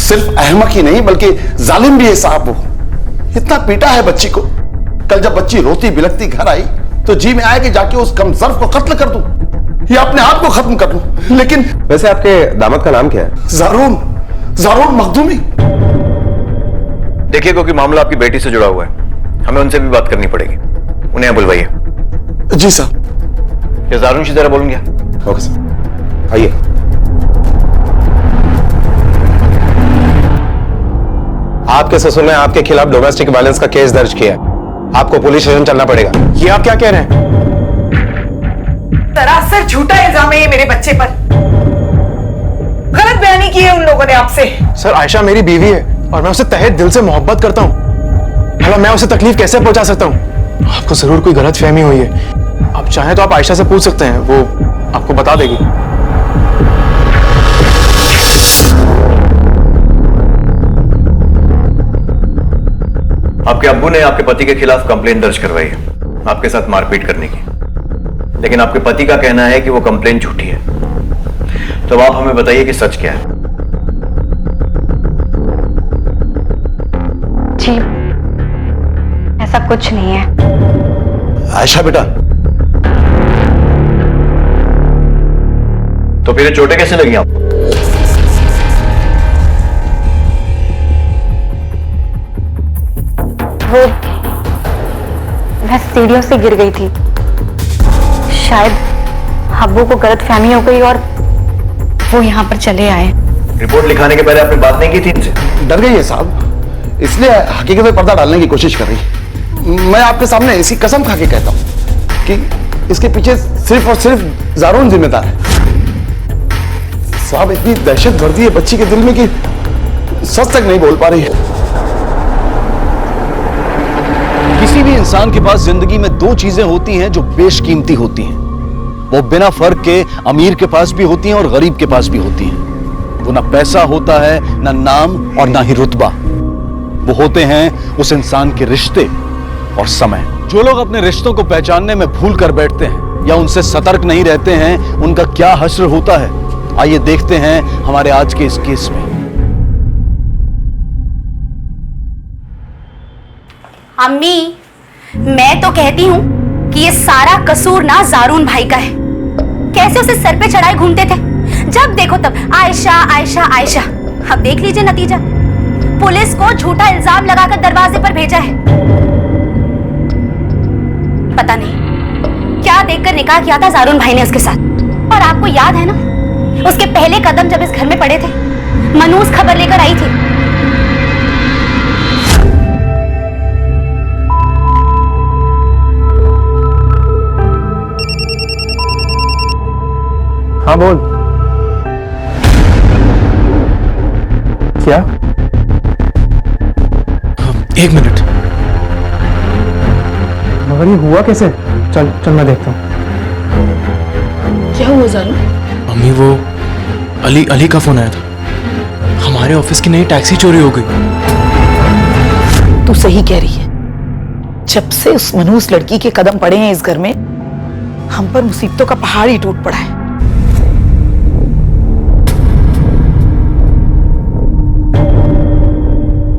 सिर्फ अहमक ही नहीं बल्कि जालिम भी है साहब। वो इतना पीटा है बच्ची को। कल जब बच्ची रोती बिलखती घर आई तो जी में आया कि जाके उस कमजर्फ को कत्ल कर दूं या अपने आप को खत्म कर दूं। लेकिन वैसे आपके दामाद का नाम क्या है? जारून मखदूमी। देखिए, क्योंकि मामला आपकी बेटी से जुड़ा हुआ है, हमें उनसे भी बात करनी पड़ेगी। उन्हें बुलवाइए। जी साहब। ये जारून की तरह बोलूंगा। ओके सर, आइए। आपके ससुर ने आपके खिलाफ डोमेस्टिक वायलेंस का केस दर्ज किया है। आपको पुलिस स्टेशन चलना पड़ेगा। ये आप क्या कह रहे हैं? सरासर झूठा इल्जाम है ये मेरे बच्चे पर। गलत बयानी की है उन लोगों ने आपसे। सर, आयशा मेरी बीवी है और मैं उसे तहे दिल से मोहब्बत करता हूँ। भला मैं उसे तकलीफ कैसे पहुंचा सकता हूँ? आपको जरूर कोई गलत फहमी हुई है। आप चाहें तो आप आयशा से पूछ सकते हैं, वो आपको बता देगी। आपके अब्बू ने आपके पति के खिलाफ कंप्लेंट दर्ज करवाई है आपके साथ मारपीट करने की, लेकिन आपके पति का कहना है कि वो कंप्लेंट झूठी है। तो आप हमें बताइए कि सच क्या है। जी, ऐसा कुछ नहीं है। आयशा बेटा, तो फिर ये चोटें कैसे लगी आपको? वो मैं सीढ़ियों से गिर गई थी। शायद अब्बू को गलतफहमी हो गई और वो यहाँ पर चले आए। रिपोर्ट लिखाने के पहले आपने बात नहीं की थी इनसे? डर गई है साहब, इसलिए हकीकत में पर्दा डालने की कोशिश कर रही। मैं आपके सामने इसी कसम खा के कहता हूं कि इसके पीछे सिर्फ और सिर्फ जारून जिम्मेदार है। साहब, इतनी दहशत भरती है बच्ची के दिल में कि सच तक नहीं बोल पा रही है। किसी भी इंसान के पास जिंदगी में दो चीजें होती हैं जो बेशकीमती होती हैं। वो बिना फर्क के अमीर के पास भी होती हैं और गरीब के पास भी होती हैं। वो ना पैसा होता है, ना नाम और ना ही रुतबा। वो होते हैं उस इंसान के रिश्ते और समय। जो लोग अपने रिश्तों को पहचानने में भूल कर बैठते हैं या उनसे सतर्क नहीं रहते हैं, उनका क्या हश्र होता है, आइए देखते हैं हमारे आज के इस केस में। अम्मी, मैं तो कहती हूँ कि ये सारा कसूर ना जारून भाई का है। कैसे उसे सर पे चढ़ाए घूमते थे, जब देखो तब आयशा आयशा आयशा। अब देख लीजिए नतीजा, पुलिस को झूठा इल्जाम लगाकर दरवाजे पर भेजा है। पता नहीं क्या देखकर निकाह किया था जारून भाई ने उसके साथ। और आपको याद है ना, उसके पहले कदम जब इस घर में पड़े थे, मनूस खबर लेकर आई थी। हाँ बोल। क्या? एक मिनट। मगर ये हुआ कैसे? चल चल मैं देखता हूँ। क्या हुआ जारून? मम्मी, वो अली का फोन आया था। हमारे ऑफिस की नई टैक्सी चोरी हो गई। तू सही कह रही है। जब से उस मनूस लड़की के कदम पड़े हैं इस घर में, हम पर मुसीबतों का पहाड़ ही टूट पड़ा है।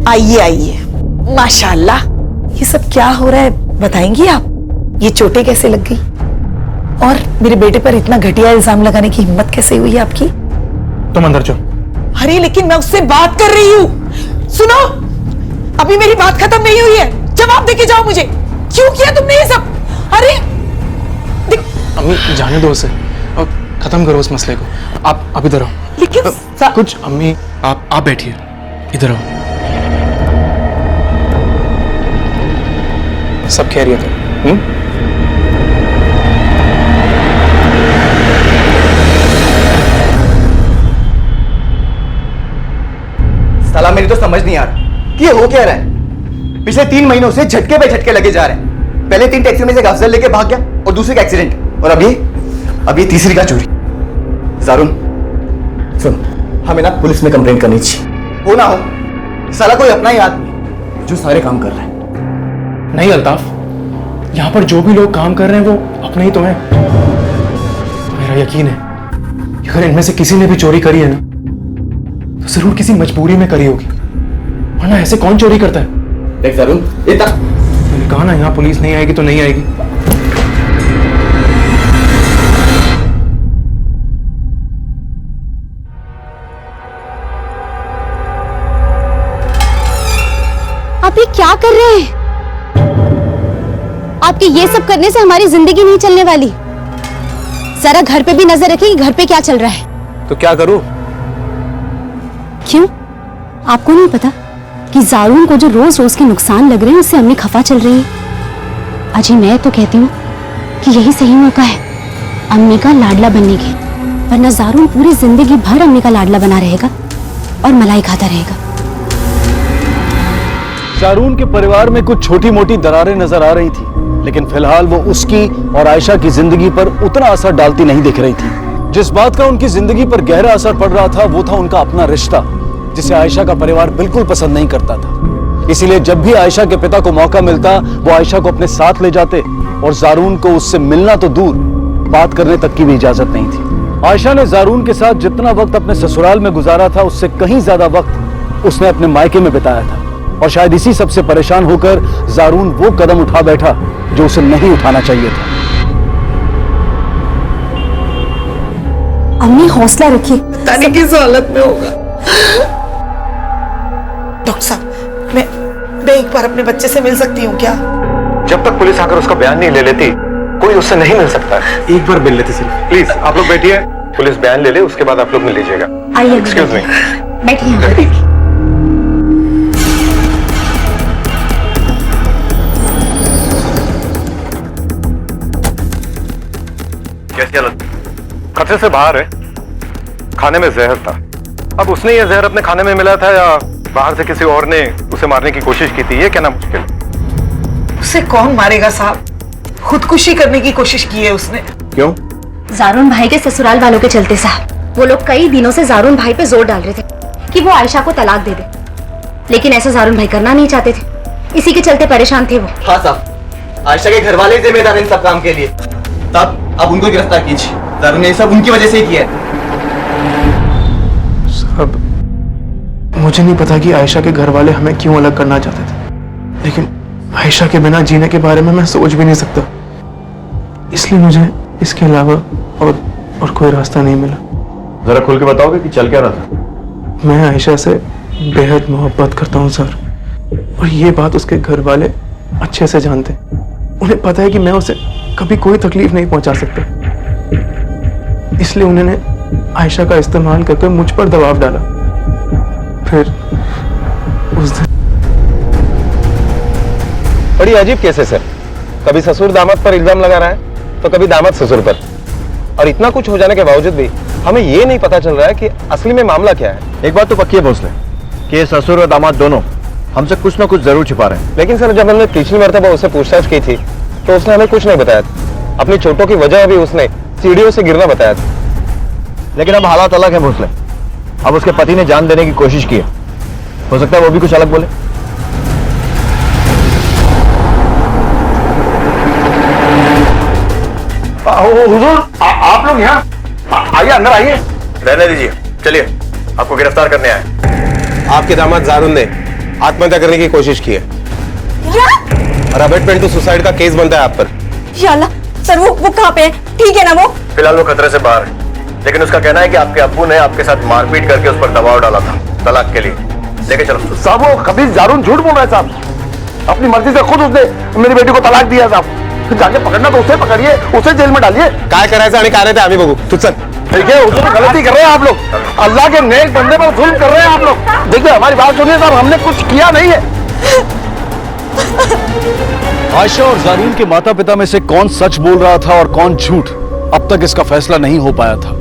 आइए आइए, माशाअल्लाह। ये सब क्या हो रहा है बताएंगी आप? ये चोटें कैसे लग गई और मेरे बेटे पर इतना घटिया इल्जाम लगाने की हिम्मत कैसे हुई है आपकी? तुम अंदर चलो। अरे लेकिन मैं उससे बात कर रही हूँ। सुनो, अभी मेरी बात खत्म नहीं हुई है। जवाब देके जाओ मुझे, क्यों किया तुमने ये सब? अरे अम्मी, जाने दो उसे और खत्म करो उस मसले को। आप इधर आओ। लेकिन कुछ अम्मी, आप बैठिए, इधर आओ। सब खैरियत है? साला, मेरी तो समझ नहीं आ रहा कि ये हो क्या रहा है। पिछले 3 महीनों से झटके पे झटके लगे जा रहे हैं। पहले 3 टैक्सी में से अफजल लेके भाग गया और दूसरे का एक्सीडेंट, और अभी तीसरी का चोरी। जारून सुन, हमें ना पुलिस में कंप्लेंट करनी चाहिए। हो ना हो, साला कोई अपना ही आदमी जो सारे काम कर रहा है। नहीं अल्ताफ, यहाँ पर जो भी लोग काम कर रहे हैं वो अपने ही तो हैं। मेरा यकीन है कि अगर इनमें से किसी ने भी चोरी करी है ना, तो जरूर किसी मजबूरी में करी होगी, वरना ऐसे कौन चोरी करता है? देख जारून, इतना मैंने कहा ना, यहाँ पुलिस नहीं आएगी तो नहीं आएगी। आप ये क्या कर रहे हैं? आपके ये सब करने से हमारी जिंदगी नहीं चलने वाली। जरा घर पे भी नजर रखिए कि घर पे क्या चल रहा है। तो क्या करूं? क्यों? आपको नहीं पता कि जारून को जो रोज रोज के नुकसान लग रहे हैं उससे अम्मी खफा चल रही है। अजी मैं तो कहती हूँ कि यही सही मौका है अम्मी का लाडला बनने की, वरना जारून पूरी जिंदगी भर अम्मी का लाडला बना रहेगा और मलाई खाता रहेगा। जारून के परिवार में कुछ छोटी मोटी दरारें नजर आ रही थी, लेकिन फिलहाल वो उसकी और आयशा की जिंदगी पर उतना असर डालती नहीं दिख रही थी। जिस बात का उनकी जिंदगी पर गहरा असर पड़ रहा था वो था उनका अपना रिश्ता, जिसे आयशा का परिवार बिल्कुल पसंद नहीं करता था। इसीलिए जब भी आयशा के पिता को मौका मिलता वो आयशा को अपने साथ ले जाते और जारून को उससे मिलना तो दूर, बात करने तक की भी इजाजत नहीं थी। आयशा ने जारून के साथ जितना वक्त अपने ससुराल में गुजारा था उससे कहीं ज्यादा वक्त उसने अपने मायके में बिताया था, और शायद इसी सबसे परेशान होकर जारून वो कदम उठा बैठा जो उसे नहीं उठाना चाहिए था। अम्मी हौसला रखिए, पता नहीं किस हालत में होगा। डॉक्टर साहब, मैं एक बार अपने बच्चे से मिल सकती हूँ क्या? जब तक पुलिस आकर उसका बयान नहीं ले लेती कोई उससे नहीं मिल सकता। एक बार मिल लेते सिर्फ। प्लीज आप लोग बैठिए, पुलिस बयान ले ले, उसके बाद आप लोग मिल लीजिएगा। आइए एक्सक्यूज मी। बैठिए। कैसी हालत? खतरे से बाहर है, खाने में जहर था। अब उसने ये जहर अपने खाने में मिला था या बाहर से किसी और ने उसे मारने की कोशिश की थी, ये कहना मुश्किल। उसे कौन मारेगा साहब? खुदकुशी करने की कोशिश की है उसने। क्यों? जारून भाई के ससुराल वालों के चलते साहब। वो लोग कई दिनों से जारून भाई पे जोर डाल रहे थे कि वो आयशा को तलाक दे दे, लेकिन ऐसा जारून भाई करना नहीं चाहते थे। इसी के चलते परेशान थे वो। हाँ साहब, आयशा के घर वाले ही जिम्मेदार हैं इन सब काम के लिए। साहब आप उनको गिरफ्तार कीजिए, जारून ने ये सब उनकी वजह से ही किया है। साहब, मुझे नहीं पता कि आयशा के घर वाले हमें क्यों अलग करना चाहते थे, लेकिन आयशा के बिना जीने के बारे में मैं सोच भी नहीं सकता। इसलिए मुझे इसके अलावा और कोई रास्ता नहीं मिला। जरा खुल के बताओगे कि चल क्या रहा था? मैं आयशा से बेहद मोहब्बत करता हूँ सर, और ये बात उसके घर वाले अच्छे से जानते हैं। उन्हें पता है कि मैं उसे कभी कोई तकलीफ नहीं पहुंचा सकता, इसलिए उन्होंने आयशा का इस्तेमाल करके मुझ पर दबाव डाला। फिर उस दिन बड़ी अजीब केस है सर, कभी ससुर दामाद पर इल्जाम लगा रहा है तो कभी दामाद ससुर पर, और इतना कुछ हो जाने के बावजूद भी हमें ये नहीं पता चल रहा है कि असली में मामला क्या है। एक बात तो पक्की है भोसले कि ये ससुर और दामाद दोनों हमसे कुछ ना कुछ जरूर छिपा रहे हैं। लेकिन सर जब हमने पिछली मरतबा उससे पूछताछ की थी तो उसने हमें कुछ नहीं बताया था। अपनी चोटों की वजह भी उसने सीढ़ियों से गिरना बताया था। लेकिन अब हालात अलग है भोसले, अब उसके पति ने जान देने की कोशिश की है, हो सकता है वो भी कुछ अलग बोले। हुजूर आप लोग यहाँ आइए, अंदर आइए। रहने दीजिए, चलिए, आपको गिरफ्तार करने आए। आपके दामाद जारून ने आत्महत्या करने की कोशिश की है और अबेटमेंट टू सुसाइड का केस बनता है आप पर। या अल्लाह, सर वो कहाँ पे है? ठीक है ना वो? फिलहाल वो खतरे से बाहर है, लेकिन उसका कहना है कि आपके अब्बू ने आपके साथ मारपीट करके उस पर दबाव डाला था तलाक के लिए। लेके चलो। साहब वो खबीज जारून झूठ बोल रहा है साहब। अपनी मर्जी से खुद उसने मेरी बेटी को तलाक दिया साहब। फिर जाके पकड़ना तो उसे पकड़िए, उसे जेल में डालिए। काय करायचं आणि काय रहे थे बघू तू चल। देखिए उसमें गलती कर रहे हैं आप लोग, अल्लाह के नेक बंदे पर जुल्म कर रहे हैं आप लोग। देखिए हमारी बात सुनिए साहब, हमने कुछ किया नहीं है। आयशा और जारून के माता पिता में से कौन सच बोल रहा था और कौन झूठ, अब तक इसका फैसला नहीं हो पाया था।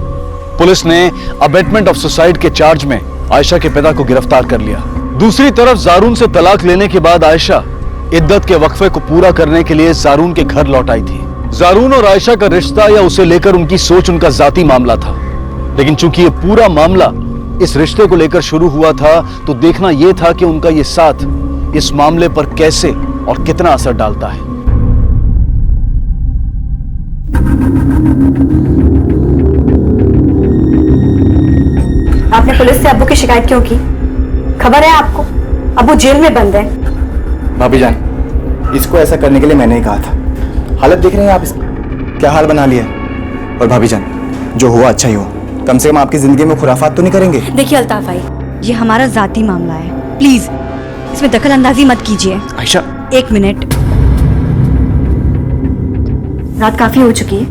पुलिस ने अबेटमेंट ऑफ सुसाइड के चार्ज में आयशा के पिता को गिरफ्तार कर लिया। दूसरी तरफ जारून से तलाक लेने के बाद आयशा इद्दत के वक्फे को पूरा करने के लिए जारून के घर लौट आई थी। जारून और आयशा का रिश्ता या उसे लेकर उनकी सोच उनका जाती मामला था, लेकिन चूंकि ये पूरा मामला इस रिश्ते को लेकर शुरू हुआ था तो देखना यह था कि उनका ये साथ इस मामले पर कैसे और कितना असर डालता है। आप आपने पुलिस से अब्बू की शिकायत क्यों की? खबर है आपको, अब्बू जेल में बंद है। भाभी जान, इसको ऐसा करने के लिए मैंने ही कहा था। हालत देख रहे हैं आप इसकी, क्या हाल बना लिया है। और भाभी जान, जो हुआ अच्छा ही हुआ, कम से कम आपकी जिंदगी में खुराफात तो नहीं करेंगे। देखिए अल्ताफ भाई, ये हमारा जाती मामला है, प्लीज इसमें दखल अंदाजी मत कीजिए। आयशा, 1 मिनट। रात काफी हो चुकी है,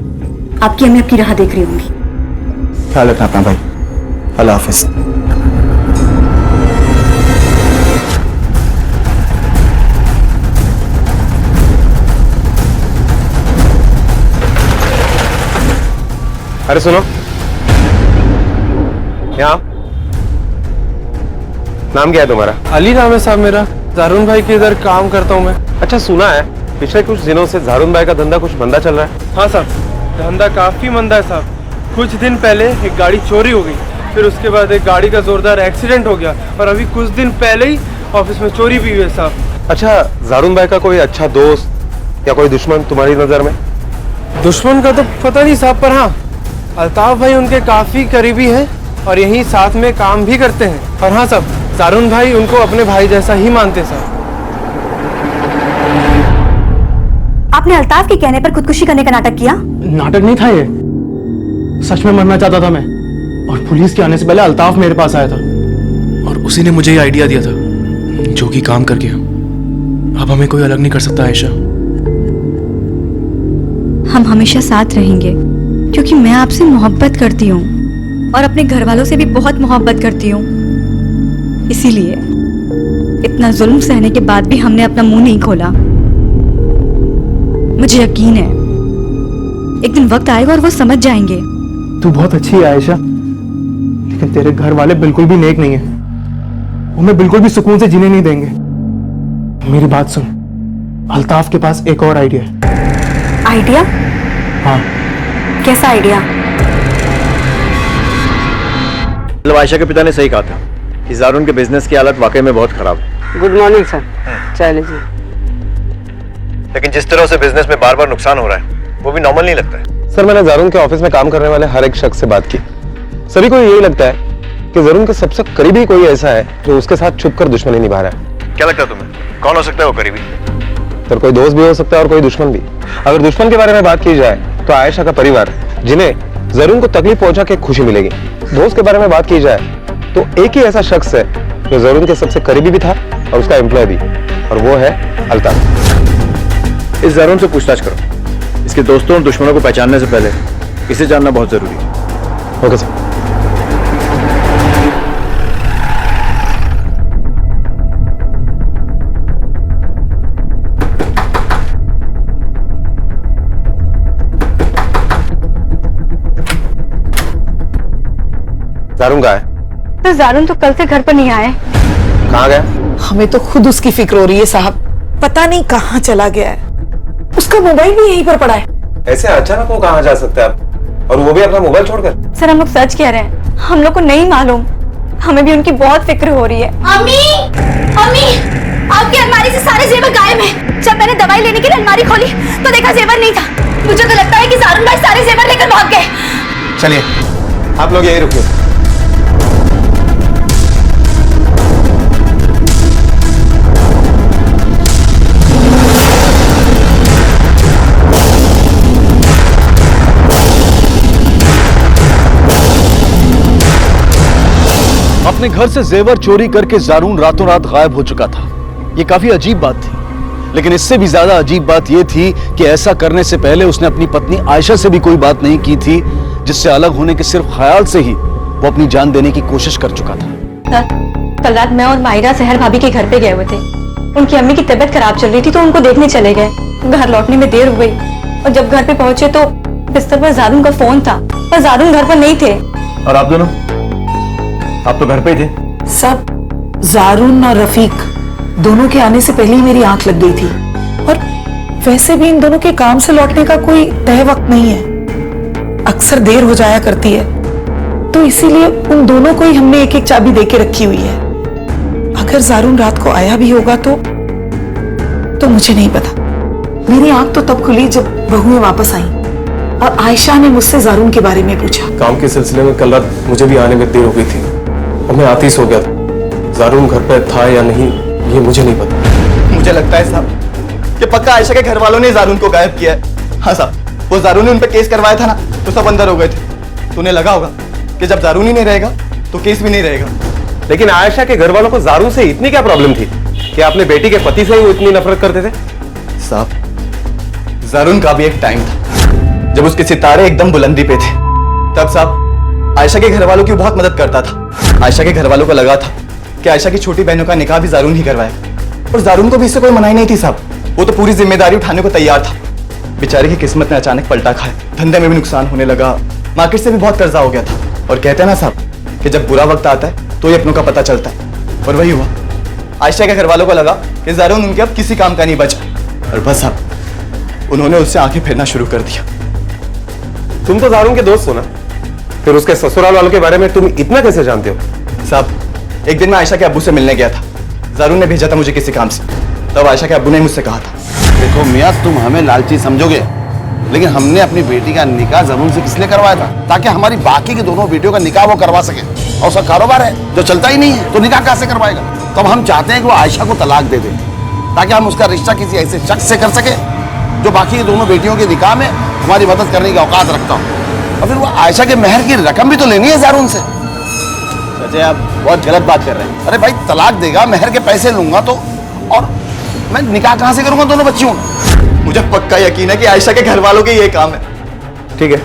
आपकी अम्मी आपकी राह देख रही होंगी। ख्याल रखना अपना भाई। अल्लाह हाफिज। अरे सुनो, यहाँ नाम क्या है तुम्हारा? अली नाम है साहब मेरा। जारून भाई के इधर काम करता हूँ मैं। अच्छा, सुना है पिछले कुछ दिनों से जारून भाई का धंधा कुछ मंदा चल रहा है। हाँ साहब, धंधा काफी मंदा है साहब। कुछ दिन पहले एक गाड़ी चोरी हो गई, फिर उसके बाद एक गाड़ी का जोरदार एक्सीडेंट हो गया, और अभी कुछ दिन पहले ही ऑफिस में चोरी भी हुई है साहब। अच्छा, जारून भाई का कोई अच्छा दोस्त या कोई दुश्मन तुम्हारी नजर में? दुश्मन का तो पता नहीं साहब, पर हाँ, अल्ताफ भाई उनके काफी करीबी हैं और यहीं साथ में काम भी करते हैं। और हाँ साहब, जारून भाई उनको अपने भाई जैसा ही मानते साहब। आपने अल्ताफ के कहने पर खुदकुशी करने का नाटक किया? नाटक नहीं था ये, सच में मरना चाहता था मैं। और पुलिस के आने से पहले अल्ताफ मेरे पास आया था और उसी ने मुझे ये आइडिया दिया था, जो कि काम कर गया। अब हमें कोई अलग नहीं कर सकता आयशा। हम हमेशा साथ रहेंगे, क्योंकि मैं आपसे मोहब्बत करती हूँ और अपने घर वालों से भी बहुत मोहब्बत करती हूँ। इसीलिए इतना जुल्म सहने के बाद भी हमने अपना मुंह नहीं खोला। मुझे यकीन है एक दिन वक्त आएगा और वो समझ जाएंगे। तू बहुत अच्छी है आयशा, लेकिन तेरे घर वाले बिल्कुल भी नेक नहीं है। वो हमें बिल्कुल भी सुकून से जीने नहीं देंगे। मेरी बात सुन, अल्ताफ के पास एक और आइडिया है। आइडिया? हाँ। कैसा आइडिया? मतलब आयशा के पिता ने सही कहा था कि जारून के बिजनेस की हालत वाकई में बहुत खराब है। गुड मॉर्निंग सर, चाय लीजिए। लेकिन जिस तरह से बिजनेस में बार बार नुकसान हो रहा है, वो भी नॉर्मल नहीं लगता है। सर, मैंने जारून के ऑफिस में काम करने वाले हर एक शख्स से बात की। सभी को यही लगता है कि जारून का सबसे करीबी कोई ऐसा है जो उसके साथ छुपकर दुश्मनी निभा रहा है। क्या लगता है तुम्हें, कौन हो सकता है वो करीबी? सर, कोई दोस्त भी हो सकता है और कोई दुश्मन भी। अगर दुश्मन के बारे में बात की जाए तो आयशा का परिवार, जिन्हें जारून को तकलीफ पहुंचा के खुशी मिलेगी। दोस्त के बारे में बात की जाए तो एक ही ऐसा शख्स है जो जारून के सबसे करीबी भी था और उसका एम्प्लॉय भी, और वो है अल्ताफ। इस जारून से पूछताछ करो। इसके दोस्तों और दुश्मनों को पहचानने से पहले इसे जानना बहुत जरूरी है। Okay sir. जारून कहाँ है? तो जारून तो कल से घर पर नहीं आए। कहाँ गया? हमें तो खुद उसकी फिक्र हो रही है साहब, पता नहीं कहाँ चला गया है। उसका मोबाइल भी यहीं पर पड़ा है। ऐसे अचानक वो कहाँ जा सकता है आप, और वो भी अपना मोबाइल छोड़कर? सर, हम लोग सच कह रहे हैं, हम लोग को नहीं मालूम। हमें भी उनकी बहुत फिक्र हो रही है। अम्मी, अम्मी, आपकी अलमारी से सारे जेवर गायब हैं। जब मैंने दवाई लेने के लिए अलमारी खोली तो देखा जेवर नहीं था। मुझे तो लगता है कि जारून भाई सारे जेवर लेकर भाग गए। चलिए, आप लोग यही रुकिए। अपने घर से जेवर चोरी करके जारून रातों रात गायब हो चुका था। ये काफी अजीब बात थी, लेकिन इससे भी ज्यादा अजीब बात यह थी कि ऐसा करने से पहले उसने अपनी पत्नी आयशा से भी कोई बात नहीं की थी, जिससे अलग होने के सिर्फ ख्याल से ही वो अपनी जान देने की कोशिश कर चुका था। सर, कल रात मैं और माहिरा सहर भाभी के घर पे गए हुए थे। उनकी अम्मी की तबीयत खराब चल रही थी तो उनको देखने चले गए। घर लौटने में देर हो गई और जब घर पे पहुंचे तो बिस्तर पर जारून का फोन था, पर जारून घर पर नहीं थे। और आप दोनों? आप तो घर पे ही थे। सब जारून और रफीक दोनों के आने से पहले ही मेरी आंख लग गई थी, और वैसे भी इन दोनों के काम से लौटने का कोई तय वक्त नहीं है। अक्सर देर हो जाया करती है, तो इसीलिए उन दोनों को ही हमने एक एक चाबी देके रखी हुई है। अगर जारून रात को आया भी होगा तो मुझे नहीं पता। मेरी आंख तो तब खुली जब बहुएं वापस आई और आयशा ने मुझसे जारून के बारे में पूछा। काम के सिलसिले में कल रात मुझे भी आने में देर हो गई थी, और मैं आतिश हो गया था। जारून घर पे था या नहीं ये मुझे नहीं पता। मुझे लगता है साहब कि पक्का आयशा के घर वालों ने जारून को गायब किया है। हाँ साहब, वो जारून ने उन पर केस करवाया था ना, तो सब अंदर हो गए थे। तो उन्हें लगा होगा कि जब जारून ही नहीं रहेगा तो केस भी नहीं रहेगा। लेकिन आयशा के घर वालों को जारून से इतनी क्या प्रॉब्लम थी कि अपने बेटी के पति से ही वो इतनी नफरत करते थे? साहब, जारून का भी एक टाइम था जब उसके सितारे एकदम बुलंदी पे थे। तब साहब आयशा के घर वालों की बहुत मदद करता था। आयशा के घर वालों को लगा था कि आयशा की छोटी बहनों का निकाह भी जारून ही करवाएगा, और जारून को भी इससे कोई मनाही नहीं थी साहब। वो तो पूरी जिम्मेदारी उठाने को तैयार था। बेचारे की किस्मत ने अचानक पलटा खाया, धंधे में भी नुकसान होने लगा, मार्केट से भी बहुत कर्जा हो गया था। और कहते हैं ना साहब कि जब बुरा वक्त आता है तो ये अपनों का पता चलता है, और वही हुआ। आयशा के घर वालों को लगा कि जारून उनके अब किसी काम का नहीं बचा, और बस साहब उन्होंने उससे आंखें फेरना शुरू कर दिया। तुम तो जारून के दोस्त हो ना, फिर उसके ससुराल वालों के बारे में तुम इतना कैसे जानते हो? साहब, एक दिन मैं आयशा के अब्बू से मिलने गया था। जारून ने भेजा था मुझे किसी काम से, तब आयशा के अब्बू ने मुझसे कहा था, देखो मियां, तुम हमें लालची समझोगे, लेकिन हमने अपनी बेटी का निकाह जारून से किस लिए करवाया था? ताकि हमारी बाकी की दोनों बेटियों का निकाह वो करवा सके। और उसका कारोबार है जो चलता ही नहीं है, तो निकाह कहां से करवाएगा? तो हम चाहते हैं कि वो आयशा को तलाक दे दे, ताकि हम उसका रिश्ता किसी ऐसे शख्स से कर सके जो बाकी की दोनों बेटियों के निकाह में हमारी मदद करने की औकात रखता हो। और फिर वो आयशा के मेहर की रकम भी तो लेनी है जारून से। चाचा आप बहुत गलत बात कर रहे हैं। अरे भाई, तलाक देगा, मेहर के पैसे लूंगा तो, और मैं निकाह कहां से करूंगा दोनों बच्चियों? मुझे पक्का यकीन है कि आयशा के घर वालों के ये काम है। ठीक है,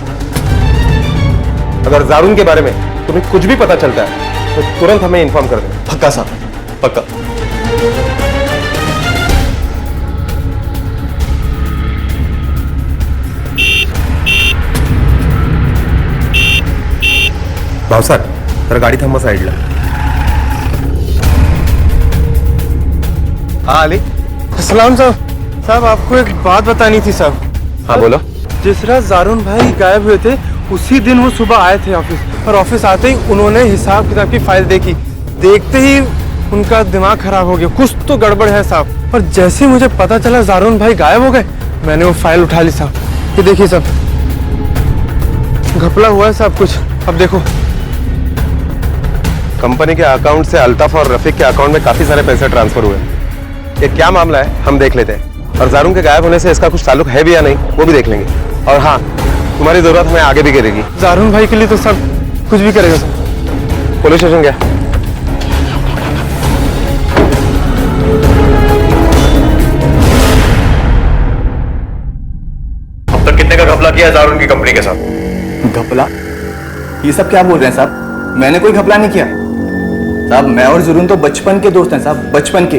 अगर जारून के बारे में तुम्हें कुछ भी पता चलता है तो तुरंत हमें इन्फॉर्म कर देना। पक्का साहब, पक्का। भावसार, तर गाडी थांबा साईडला। हाँ अली। अस्सलाम साहब। साहब आपको एक बात बतानी थी साहब। हाँ बोलो। जिस रात जारून भाई गायब हुए थे उसी दिन वो सुबह आए थे ऑफिस, और ऑफिस आते ही उन्होंने हिसाब किताब की फाइल देखी। देखते ही उनका दिमाग खराब हो गया, कुछ तो गड़बड़ है साहब। और जैसे मुझे पता चला जारून भाई गायब हो गए, मैंने वो फाइल उठा ली साहब। ये देखिए साहब, घपला हुआ है साहब कुछ। अब देखो, कंपनी के अकाउंट से अल्ताफ और रफीक के अकाउंट में काफी सारे पैसे ट्रांसफर हुए। ये क्या मामला है हम देख लेते हैं, और जारून के गायब होने से इसका कुछ ताल्लुक है भी या नहीं वो भी देख लेंगे। और हाँ, तुम्हारी जरूरत हमें आगे भी करेगी। जारून भाई के लिए तो सब कुछ भी करेगा सर। पुलिस स्टेशन गया। अब तक कितने का घपला किया है जारून की कंपनी के साथ? घपला? ये सब क्या बोल रहे हैं साहब? मैंने कोई घपला नहीं किया साहब। मैं और जुरून तो बचपन के दोस्त हैं साहब, बचपन के।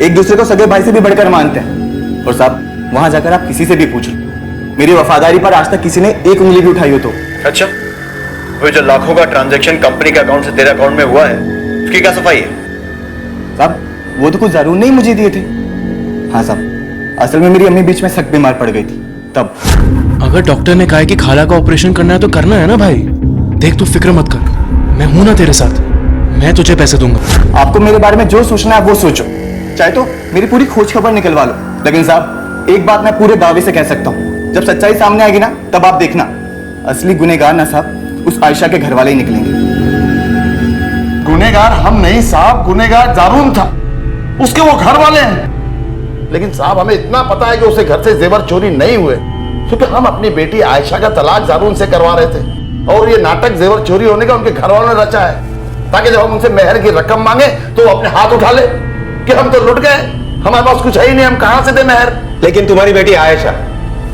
एक दूसरे को सगे भाई से भी बढ़कर मानते हैं। और साहब वहां जाकर आप किसी से भी पूछ लो, मेरी वफादारी पर आज तक किसी ने एक उंगली भी उठाई हो तो। अच्छा, वो जो लाखों का ट्रांजैक्शन कंपनी के अकाउंट से तेरे अकाउंट में हुआ है, उसकी क्या सफाई है? साहब वो तो कुछ जारून नहीं मुझे दिए थे। हाँ साहब, असल में मेरी अम्मी बीच में सख्त बीमार पड़ गई थी तब। अगर डॉक्टर ने कहा है कि खाला का ऑपरेशन करना है तो करना है ना भाई। देख तू फिक्र मत कर, मैं हूं ना तेरे साथ, मैं तुझे पैसे दूंगा। आपको मेरे बारे में जो सोचना है वो सोचो, चाहे तो मेरी पूरी खोज खबर निकलवा लो। लेकिन साहब एक बात मैं पूरे दावे से कह सकता हूँ, जब सच्चाई सामने आएगी ना तब आप देखना, असली गुनहगार ना साहब उस आयशा के घर वाले ही निकलेंगे। गुनहगार हम नहीं साहब, गुनहगार जारून था, उसके वो घर वाले हैं। लेकिन साहब हमें इतना पता है कि उसे घर से जेवर चोरी नहीं हुए, क्योंकि हम अपनी बेटी आयशा का तलाक जारून से करवा रहे थे। और ये नाटक जेवर चोरी होने का उनके घर वालों ने रचा है, ताकि जब हम उनसे मेहर की रकम मांगे तो वो अपने हाथ उठा ले कि हम तो लुट गए, हमारे पास कुछ है ही नहीं, हम कहां से दे मेहर। लेकिन तुम्हारी बेटी आयशा,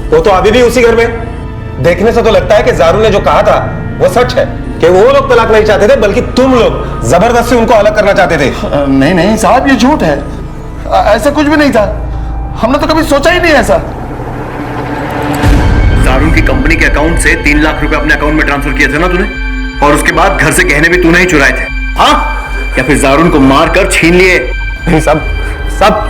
वो तो अभी भी उसी घर में। देखने से तो लगता है कि जारून ने जो कहा था वो सच है, कि वो लोग तलाक नहीं चाहते थे, बल्कि तुम लोग जबरदस्ती उनको अलग करना चाहते थे। नहीं नहीं साहब, ये झूठ है, ऐसा कुछ भी नहीं था, हमने तो कभी सोचा ही नहीं ऐसा। जारून की कंपनी के अकाउंट से 3 लाख रुपए अपने अकाउंट में ट्रांसफर किए थे ना तूने, और उसके बाद घर से गहने भी तूने ही चुराए थे, हाँ? या फिर जारून को मारकर छीन लिए? नहीं साहब,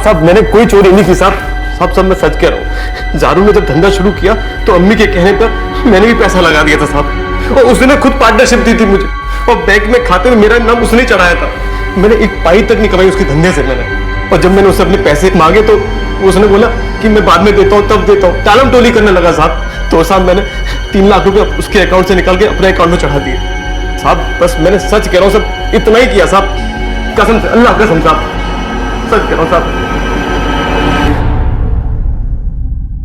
सब मैंने कोई चोरी नहीं की साहब। सब मैं सच कह रहा हूँ। जारून ने जब धंधा शुरू किया तो अम्मी के कहने पर मैंने भी पैसा लगा दिया था साहब, और उसने खुद पार्टनरशिप दी थी मुझे, और बैंक में खाते में मेरा नाम उसने चढ़ाया था। मैंने एक पाई तक नहीं कमाई उसके धंधे से मैंने। और जब मैंने उससे अपने पैसे मांगे तो उसने बोला कि मैं बाद में देता हूँ, तब देता हूँ, टालम टोली करने लगा साहब। तो साहब मैंने 3 लाख रुपए उसके अकाउंट से निकाल के अपने अकाउंट में चढ़ा दिए साहब। बस मैंने सच कह रहा हूँ, सब इतना ही किया साहब, कसम से, अल्लाह कसम साहब, सच कह रहा हूं साहब।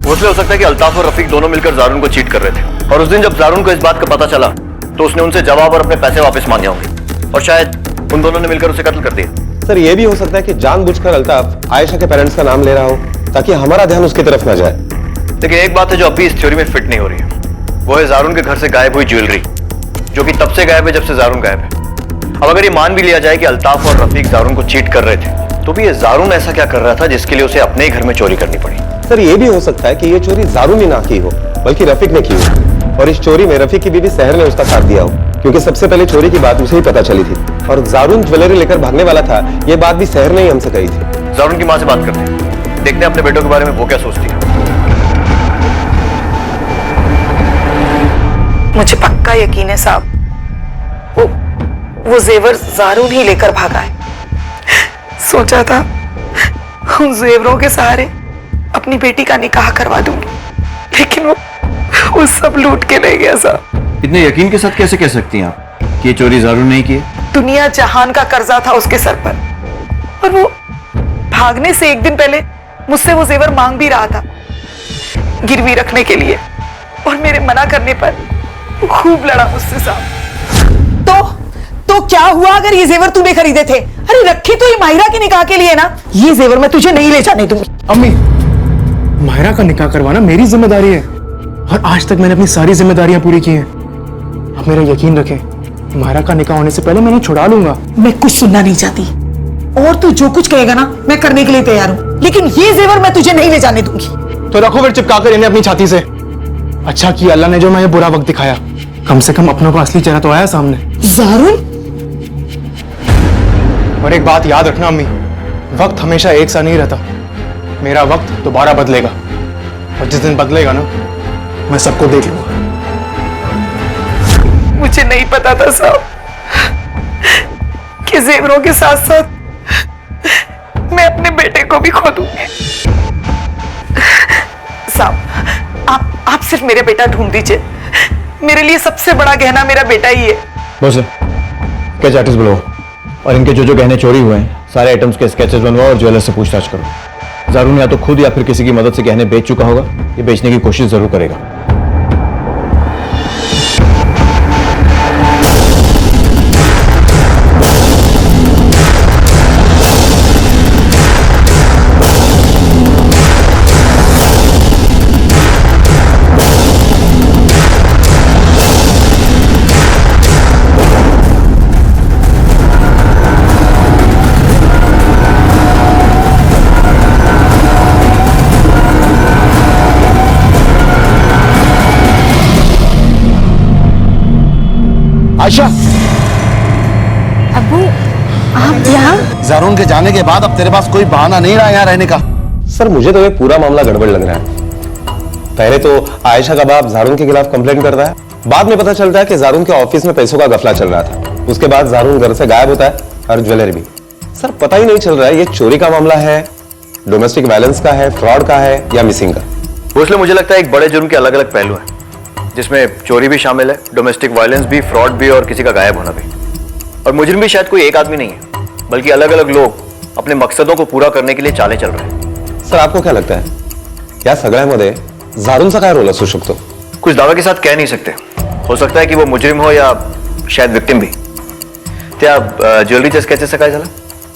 भोसले, हो सकता है कि अल्ताफ और रफीक दोनों मिलकर जारून को चीट कर रहे थे, और उस दिन जब जारून को इस बात का पता चला तो उसने उनसे जवाब और अपने पैसे वापस मांगे होंगे, और शायद उन दोनों ने मिलकर उसे कत्ल कर दिया। सर ये भी हो सकता है कि जानबूझकर अल्ताफ आयशा के पेरेंट्स का नाम ले रहा हो ताकि हमारा ध्यान उसकी तरफ ना जाए। लेकिन एक बात है जो अभी इस थ्योरी में फिट नहीं हो रही है, वो है जारून के घर से गायब हुई ज्वेलरी, जो कि तब से गायब है जब से जारून गायब है। अब अगर ये मान भी लिया जाए कि अल्ताफ और रफीक जारून को चीट कर रहे थे, तो भी ये जारून ऐसा क्या कर रहा था जिसके लिए उसे अपने ही घर में चोरी करनी पड़ी? सर ये भी हो सकता है कि ये चोरी जारून ने ना की हो बल्कि रफीक ने की हो, और इस चोरी में रफीक की बीवी सहर ने उसका साथ दिया हो, क्योंकि सबसे पहले चोरी की बात उसे ही पता चली थी, और जारून ज्वेलरी लेकर भागने वाला था ये बात भी सहर ने ही हमसे कही थी। जारून की माँ से बात करते हैं, देखते हैं अपने बेटों के बारे में वो क्या सोचती है। मुझे पक्का यकीन है साहब, वो जेवर जारून ही लेकर भागा है। सोचा था उन जेवरों के सहारे अपनी बेटी का निकाह करवा दूंगी, लेकिन वो सब लूट के ले गया साहब। इतने यकीन के साथ कैसे कह सकती हैं आप कि ये चोरी जारून नहीं की? दुनिया जहान का कर्जा था उसके सर पर, और वो भागने से एक दिन पहले मुझसे वो जेवर मांग भी रहा था गिरवी रखने के लिए, और मेरे मना करने पर वो खूब लड़ा मुझसे साहब। तो क्या हुआ अगर ये जेवर तूने खरीदे थे? अरे रखे तो ये माहिरा के निकाह के लिए ना, ये जेवर मैं तुझे नहीं ले जाने दूंगी। अम्मी, माहिरा का निकाह करवाना मेरी जिम्मेदारी है, और आज तक मैंने अपनी सारी जिम्मेदारियां पूरी की हैं। अब मेरा यकीन रखें, माहिरा का निकाह होने से पहले मैं छुड़ा लूंगा। मैं कुछ सुनना नहीं चाहती, और तू जो कुछ कहेगा ना मैं करने के लिए तैयार हूं, लेकिन ये जेवर मैं तुझे नहीं ले जाने दूंगी। तो रखो फिर चिपका कर इन्हें अपनी छाती से। अच्छा किया अल्लाह ने जो मैं ये बुरा वक्त दिखाया, कम से कम अपनों का असली चेहरा तो आया सामने। जारून, और एक बात याद रखना अम्मी, वक्त हमेशा एक सा नहीं रहता। मेरा वक्त दोबारा बदलेगा, और जिस दिन बदलेगा ना मैं सबको देख लूंगा। मुझे नहीं पता था साहब कि जेवरों के साथ साथ मैं अपने बेटे को भी खो दूंगी। साहब आप सिर्फ मेरे बेटा ढूंढ दीजिए, मेरे लिए सबसे बड़ा गहना मेरा बेटा ही है। बस स्केच आर्टिस्ट बुलाओ, और इनके जो जो गहने चोरी हुए हैं सारे आइटम्स के स्केचेस बनवाओ और ज्वेलर से पूछताछ करो। जारून या तो खुद या फिर किसी की मदद से गहने बेच चुका होगा, ये बेचने की कोशिश जरूर करेगा। आयशा, अब्बू आप यहाँ? जारून के जाने के बाद अब तेरे पास कोई बहाना नहीं रहा यहाँ रहने का। सर मुझे तो ये पूरा मामला गड़बड़ लग रहा है। पहले तो आयशा का बाप जारून के खिलाफ कंप्लेंट करता है, बाद में पता चलता है कि जारून के ऑफिस में पैसों का गफला चल रहा था, उसके बाद जारून घर से गायब होता है, और ज्वेलरी भी। सर पता ही नहीं चल रहा है ये चोरी का मामला है, डोमेस्टिक वायलेंस का है, फ्रॉड का है, या मिसिंग का। इसलिए मुझे लगता है एक बड़े जुर्म के अलग अलग पहलू हैं, जिसमें चोरी भी शामिल है, डोमेस्टिक वायलेंस भी, फ्रॉड भी, और किसी का गायब होना भी। और मुजरिम भी शायद कोई एक आदमी नहीं है, बल्कि अलग अलग लोग अपने मकसदों को पूरा करने के लिए चालें चल रहे हैं। सर आपको क्या लगता है या सगळ्यामध्ये जारूनचा काय रोल असू शकतो? कुछ दावा के साथ कह नहीं सकते, हो सकता है कि वो मुजरिम हो या शायद विक्टिम भी। क्या ज्वेलरी स्केचेस काय झालं?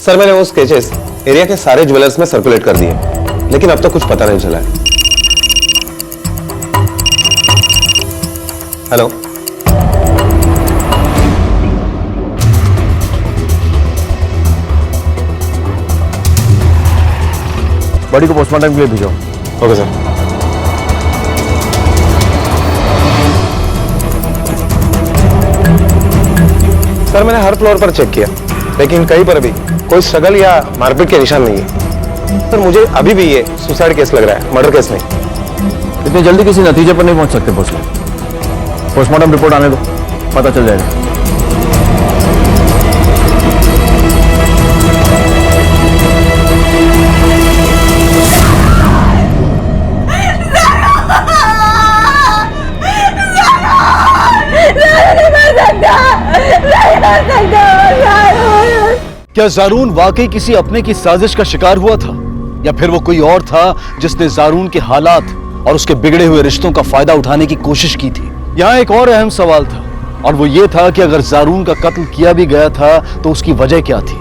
सर मैंने वो स्केचेस एरिया के सारे ज्वेलर्स में सर्कुलेट कर दिए, लेकिन अब तक कुछ पता नहीं चला है। हेलो, बॉडी को पोस्टमार्टम के लिए भेजो। Okay sir. सर मैंने हर फ्लोर पर चेक किया, लेकिन कहीं पर भी कोई स्ट्रगल या मारपीट के निशान नहीं है। सर मुझे अभी भी ये सुसाइड केस लग रहा है, मर्डर केस नहीं। इतनी जल्दी किसी नतीजे पर नहीं पहुंच सकते भोसले, पोस्टमार्टम रिपोर्ट आने दो, पता चल जाएगा। नहीं कर सकता क्या जारून वाकई किसी अपने की साजिश का शिकार हुआ था, या फिर वो कोई और था जिसने जारून के हालात और उसके बिगड़े हुए रिश्तों का फायदा उठाने की कोशिश की थी? यहां एक और अहम सवाल था, और वो ये था कि अगर जारून का कत्ल किया भी गया था तो उसकी वजह क्या थी?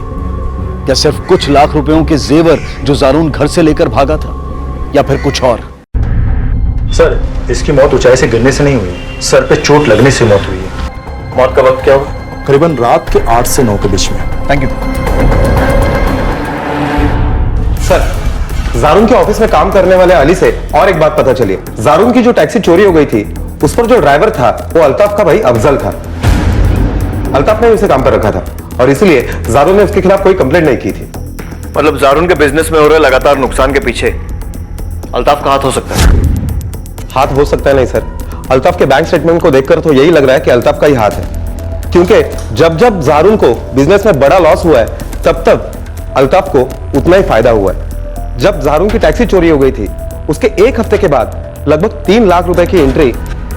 क्या सिर्फ कुछ लाख रुपयों के जेवर जो जारून घर से लेकर भागा था, या फिर कुछ और? सर, इसकी मौत ऊंचाई से गिरने से नहीं हुई, सर पे चोट लगने से मौत हुई है। मौत का वक्त क्या हुआ? करीबन रात के 8 से 9 के बीच में। Thank you. सर, जारून के ऑफिस में काम करने वाले अली से और एक बात पता चली। जारून की जो टैक्सी चोरी हो गई थी, उस पर जो ड्राइवर था वो अल्ताफ का भाई अफजल था। अल्ताफ ने उसे काम पर रखा था और इसलिए जारून ने उसके खिलाफ कोई कंप्लेंट नहीं की थी। मतलब जारून के बिजनेस में हो रहे लगातार नुकसान के पीछे अल्ताफ का हाथ हो सकता है? हाथ हो सकता है नहीं सर, अल्ताफ के बैंक स्टेटमेंट को देखकर तो यही लग रहा है कि अल्ताफ का ही हाथ है, क्योंकि जब जब जारून को बिजनेस में बड़ा लॉस हुआ है तब तब अल्ताफ को उतना ही फायदा हुआ है। जब जारून की टैक्सी चोरी हो गई थी, उसके एक हफ्ते के बाद लगभग 3 लाख रुपए की एंट्री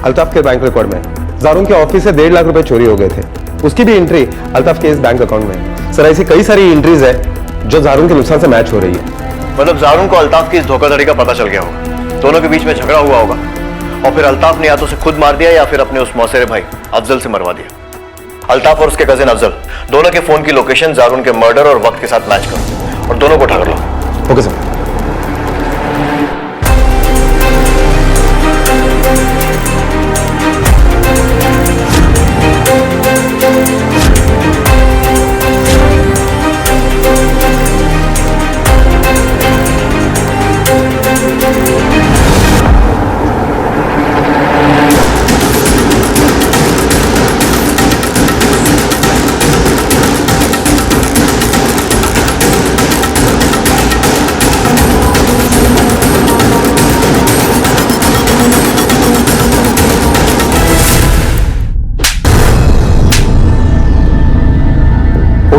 अल्ताफ के बैंक रिकॉर्ड में। जारून के ऑफिस से 1.5 लाख रुपए चोरी हो गए थे, उसकी भी एंट्री अल्ताफ के इस बैंक अकाउंट में। सर, ऐसी कई सारी एंट्रीज है जो जारून के नुकसान से मैच हो रही है। मतलब जारून को अल्ताफ की इस धोखाधड़ी का पता चल गया होगा, दोनों के बीच में झगड़ा हुआ होगा, और फिर अल्ताफ ने या तो उसे खुद मार दिया या फिर अपने उस मौसेरे भाई अफजल से मरवा दिया। अल्ताफ और उसके कजिन अफजल दोनों के फोन की लोकेशन जारून के मर्डर और वक्त के साथ मैच करो और दोनों को उठा कर लो। Okay sir.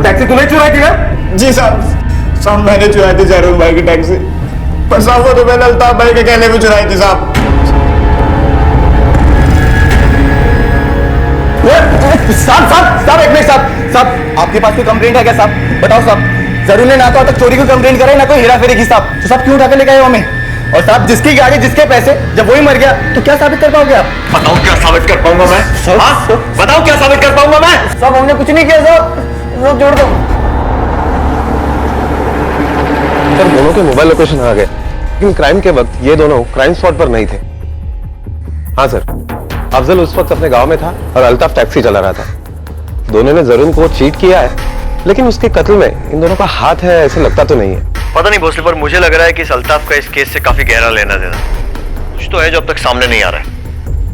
टैक्सी तूने चुराई थी ना? जी साहब, मैंने चुराई थी जारून भाई की टैक्सी, पर साहब वो तो मैंने अल्ताफ भाई के कहने पे चुराई थी साहब। साहब एक मिनट साहब, आपके पास कोई कंप्लेंट है क्या साहब? बताओ साहब। जारून ने ना तो तक चोरी की कंप्लेंट करे ना कोई हेराफेरी की साहब, तो साहब क्यों उठा कर लेके आए हमें? और साहब जिसकी गाड़ी जिसके पैसे, जब वही मर गया तो क्या साबित कर पाओगे आप? बताओ क्या साबित कर पाऊंगा मैं? बताओ क्या साबित कर पाऊंगा मैं? साहब हमने कुछ नहीं किया साहब, वो जोड़ दो। सर, दोनों के मोबाइल लोकेशन आ गए, लेकिन क्राइम के वक्त ये दोनों क्राइम स्पॉट पर नहीं थे। हाँ सर, अफजल उस वक्त अपने गांव में था और अल्ताफ टैक्सी चला रहा था। दोनों ने जारून को चीट किया है, लेकिन उसके कत्ल में इन दोनों का हाथ है ऐसे लगता तो नहीं है। पता नहीं भोसले, पर मुझे लग रहा है कि इस अल्ताफ का इस केस से काफी गहरा लेना देना कुछ तो है जो अब तक सामने नहीं आ रहा है।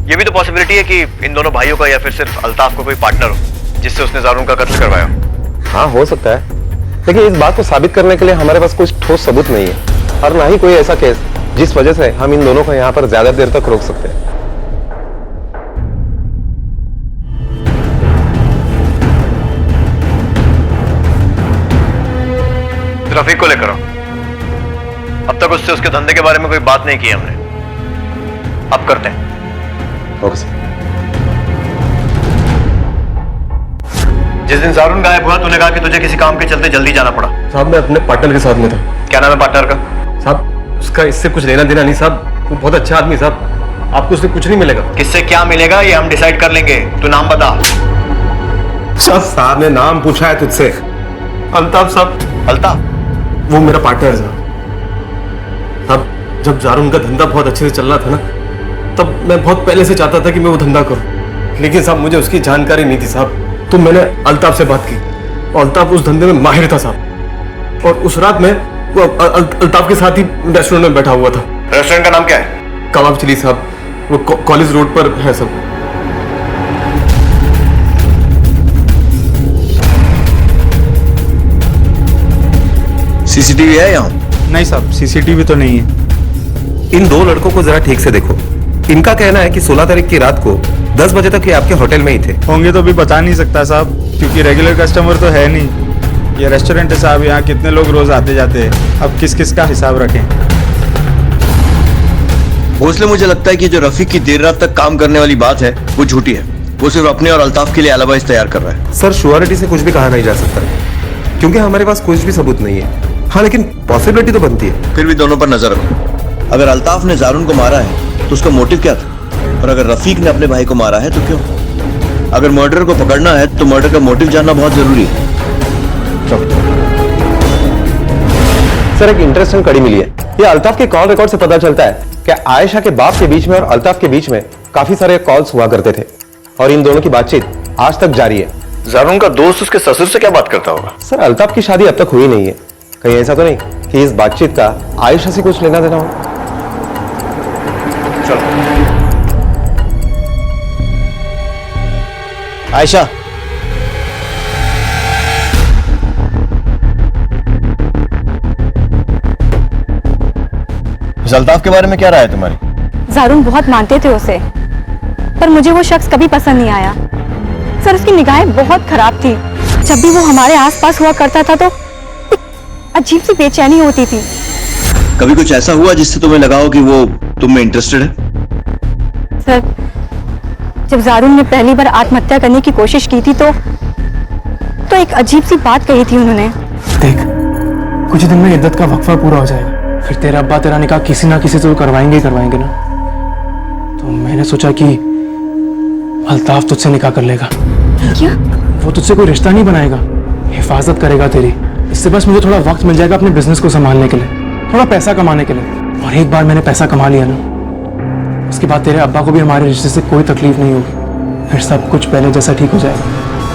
ये भी तो पॉसिबिलिटी है कि इन दोनों भाइयों का या फिर सिर्फ अल्ताफ का कोई पार्टनर हो जिससे उसने जारून का कत्ल करवाया। हाँ, हो सकता है, लेकिन इस बात को साबित करने के लिए हमारे पास कोई ठोस सबूत नहीं है, और ना ही कोई ऐसा केस जिस वजह से हम इन दोनों को यहाँ पर ज्यादा देर तक रोक सकते हैं। रफीक को लेकर आओ। अब तक उससे उसके धंधे के बारे में कोई बात नहीं की हमने, अब करते हैं। Okay sir. जिस दिन जारून गायब हुआ तूने कहा कि तुझे किसी काम के चलते जल्दी जाना पड़ा। साहब मैं अपने पार्टनर के साथ में था। क्या नाम है पार्टनर का? साहब उसका इससे कुछ लेना देना नहीं साहब, वो बहुत अच्छा आदमी साहब, आपको उससे कुछ नहीं मिलेगा। किससे क्या मिलेगा ये हम डिसाइड कर लेंगे, तू नाम बता। साहब ने नाम पूछा है तुझसे। अल्ताफ साहब। अल्ताफ? वो मेरा पार्टनर है साहब। जब जारून का धंधा बहुत अच्छे से चल रहा था ना, तब मैं बहुत पहले से चाहता था कि मैं वो धंधा करूं, लेकिन साहब मुझे उसकी जानकारी नहीं थी साहब। तो मैंने अल्ताफ से बात की, अल्ताफ उस धंधे में माहिर था साहब, और उस रात में वो अल्ताफ के साथ ही रेस्टोरेंट में बैठा हुआ था। रेस्टोरेंट का नाम क्या है? कबाब चिली साहब, वो कॉलेज रोड पर है सब। सीसीटीवी है यहाँ? नहीं साहब, सीसीटीवी तो नहीं है। इन 2 लड़कों को जरा ठीक से देखो। इनका कहना है कि 16 तारीख की रात को 10 बजे तक ये आपके होटल में ही थे। होंगे तो भी बता नहीं सकता साहब, क्योंकि रेगुलर कस्टमर तो है नहीं। ये रेस्टोरेंट है साहब, यहाँ कितने लोग रोज आते जाते हैं, अब किस किस का हिसाब रखें। भोसले, मुझे लगता है कि जो रफीक की देर रात तक काम करने वाली बात है वो झूठी है। वो सिर्फ अपने और अल्ताफ के लिए अलावाइज तैयार कर रहा है। सर, श्योरिटी से कुछ भी कहा नहीं जा सकता, क्योंकि हमारे पास कुछ भी सबूत नहीं है। हाँ, लेकिन पॉसिबिलिटी तो बनती है। फिर भी दोनों पर नजर रखो। अगर अल्ताफ ने जारून को मारा है तो उसका मोटिव क्या था, और अगर रफीक ने अपने भाई को मारा है तो क्यों? अगर मर्डर को पकड़ना है तो मर्डर का मोटिव जानना बहुत जरूरी है। सर, एक इंटरेस्टिंग कड़ी मिली है। ये अल्ताफ के कॉल रिकॉर्ड से पता चलता है कि आयशा के बाप के बीच में और अल्ताफ के बीच में काफी सारे कॉल्स हुआ करते थे और इन दोनों की बातचीत आज तक जारी है। जारून का दोस्त उसके ससुर से क्या बात करता होगा? सर, अल्ताफ की शादी अब तक हुई नहीं है। कहीं ऐसा तो नहीं कि इस बातचीत का आयशा से कुछ लेना देना हो? चलो। आयशा, इस अल्ताफ के बारे में क्या राय है तुम्हारी? जारून बहुत मानते थे उसे, पर मुझे वो शख्स कभी पसंद नहीं आया। सर, उसकी निगाहें बहुत खराब थी। जब भी वो हमारे आसपास हुआ करता था तो अजीब सी बेचैनी होती थी। कभी कुछ ऐसा हुआ जिससे तुम्हें लगा हो कि वो तुम में इंटरेस्टेड है? सर, जब जारून ने पहली बार आत्महत्या करने की कोशिश की थी तो एक अजीब सी बात कही थी उन्होंने। देख, कुछ दिन में इद्दत का वक्फा पूरा हो जाएगा, फिर तेरा अब्बा तेरा निकाह किसी ना किसी से तो करवाएंगे ही करवाएंगे ना। तो मैंने सोचा कि अल्ताफ तुझसे निकाह कर लेगा। क्या? वो तुझसे कोई रिश्ता नहीं बनाएगा, हिफाजत करेगा तेरी। इससे बस मुझे थोड़ा वक्त मिल जाएगा अपने बिजनेस को संभालने के लिए, थोड़ा पैसा कमाने के लिए। और एक बार मैंने पैसा कमा लिया ना, उसके बाद तेरे अब्बा को भी हमारे रिश्ते से कोई तकलीफ नहीं होगी। फिर सब कुछ पहले जैसा ठीक हो जाएगा,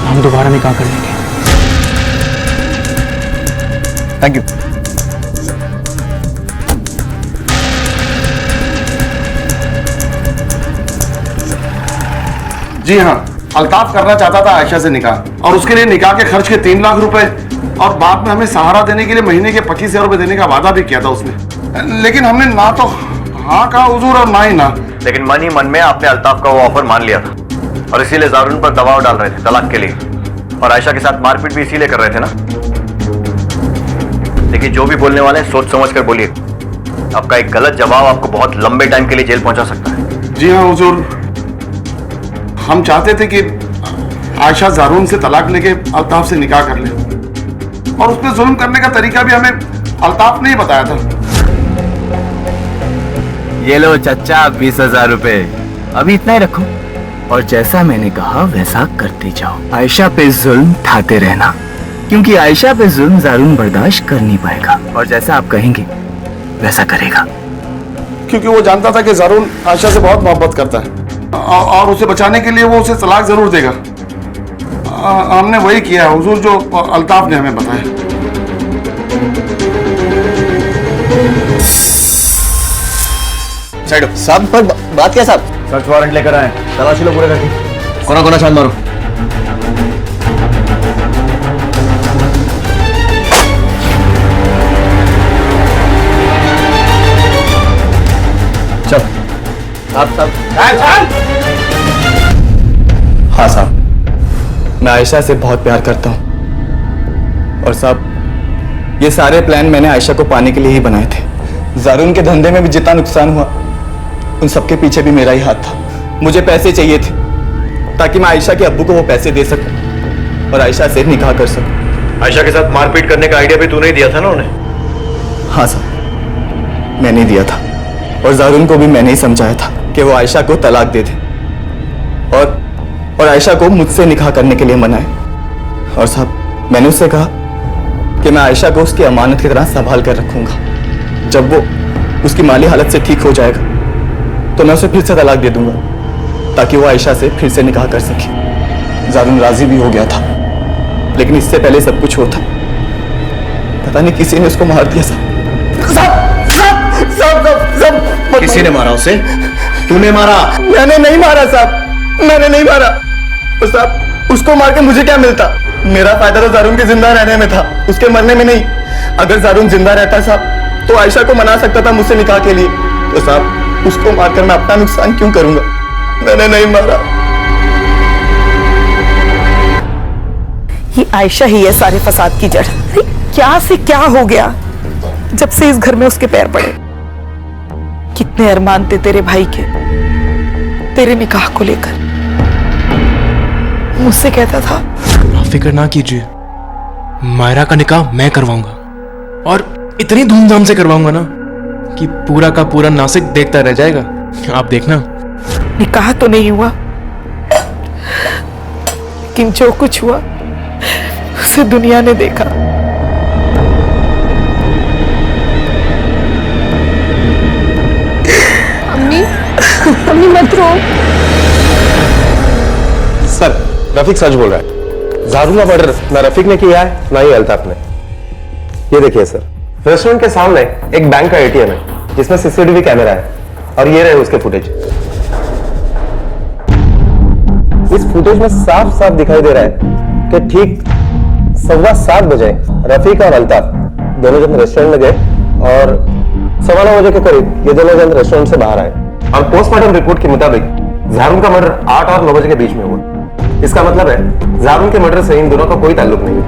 हम दोबारा निकाह कर लेंगे। Thank you. जी हाँ, अल्ताफ करना चाहता था आयशा से निकाह, और उसके लिए निकाह के खर्च के 3 लाख रुपए और बाद में हमें सहारा देने के लिए महीने के 25,000 रुपए देने का वादा भी किया था उसने। लेकिन हमने ना तो हाँ कहा हुजूर और ना ही ना। लेकिन मन ही मन में आपने अल्ताफ का वो ऑफर मान लिया था और इसीलिए जारून पर दबाव डाल रहे थे तलाक के लिए, और आयशा के साथ मारपीट भी इसीलिए कर रहे थे ना। देखिए, जो भी बोलने वाले हैं सोच समझ कर बोलिए। आपका एक गलत जवाब आपको बहुत लंबे टाइम के लिए जेल पहुंचा सकता है। जी हाँ हुजूर, हम चाहते थे कि आयशा जारून से तलाक लेके अल्ताफ से निकाह कर ले, और उस पर जुल्म करने का तरीका भी हमें अल्ताफ ने ही बताया था। ये लो चचा 20,000 रुपए, अभी इतना ही रखो और जैसा मैंने कहा वैसा करते जाओ। आयशा पे जुल्म ठाते रहना, क्योंकि आयशा पे जुल्म जारून बर्दाश्त कर नहीं पाएगा, और जैसा आप कहेंगे वैसा करेगा। क्योंकि वो जानता था कि जारून आयशा से बहुत मोहब्बत करता है और उसे बचाने के लिए वो उसे तलाक जरूर देगा। हमने वही किया है हुजूर जो अल्ताफ ने हमें बताया। साहब, पर बात क्या साहब? सर्च वारंट लेकर आए, तलाशी लो पूरे घर की। कोना कोना छान मारो। चल। हाँ साहब, मैं आयशा से बहुत प्यार करता हूँ, और साहब ये सारे प्लान मैंने आयशा को पाने के लिए ही बनाए थे। जारून के धंधे में भी जितना नुकसान हुआ उन सबके पीछे भी मेरा ही हाथ था। मुझे पैसे चाहिए थे ताकि मैं आयशा के अब्बू को वो पैसे दे सकूं और आयशा से निकाह कर सकूं। आयशा के साथ मारपीट करने का आइडिया भी तूने ही दिया था ना उन्हें? हाँ साहब, मैंने दिया था, और जारून को भी मैंने ही समझाया था कि वो आयशा को तलाक दे दे और आयशा को मुझसे निकाह करने के लिए मनाए। और साहब, मैंने उससे कहा कि मैं आयशा को उसकी अमानत की तरह संभाल कर रखूंगा। जब वो उसकी माली हालत से ठीक हो जाएगा तो मैं उसे फिर से तलाक दे दूंगा, ताकि वो आयशा से फिर से निकाह कर सके। जारून राजी भी हो गया था, लेकिन इससे पहले सब कुछ होता पता नहीं किसी ने उसको मार दिया। साहब, किसी ने मारा उसे? तूने मारा? मैंने नहीं मारा साहब, मैंने नहीं मारा। तो साहब, उसको मार के मुझे क्या मिलता? मेरा फायदा तो जारून के जिंदा रहने में था, उसके मरने में नहीं। अगर जारून जिंदा रहता साहब तो आयशा को मना सकता था मुझसे निकाह के लिए। तो साहब, उसको मारकर मैं अपना नुकसान क्यों करूंगा? मैंने नहीं मारा। ये आयशा ही है सारे फसाद की जड़। क्या से क्या हो गया जब से इस घर में उसके पैर पड़े। कितने अरमान थे तेरे भाई के तेरे निकाह को लेकर। मुझसे कहता था आप फिक्र ना कीजिए, मायरा का निकाह मैं करवाऊंगा और इतनी धूमधाम से करवाऊंगा ना कि पूरा का पूरा नासिक देखता रह जाएगा। आप देखना। निकाह तो नहीं हुआ, लेकिन जो कुछ हुआ उसे दुनिया ने देखा। अम्मी, अम्मी मत रो। सर, रफीक सच बोल रहा है। जारून का मर्डर ना रफीक ने किया है ना ही अल्ताफ ने। ये देखिए सर, रेस्टोरेंट के सामने एक बैंक का एटीएम है जिसमें सीसीटीवी कैमरा है और ये रहे उसके फुटेज। इस फुटेज में साफ साफ दिखाई दे रहा है कि ठीक 7:15 बजे रफीक और अल्ताफ दोनों जन रेस्टोरेंट में गए और 9:15 बजे के करीब ये दोनों जन रेस्टोरेंट से बाहर आए और पोस्टमार्टम रिपोर्ट के मुताबिक जारून का मर्डर 8 और 9 बजे के बीच में हुआ। इसका मतलब है जारून के मर्डर से इन दोनों का कोई ताल्लुक नहीं है।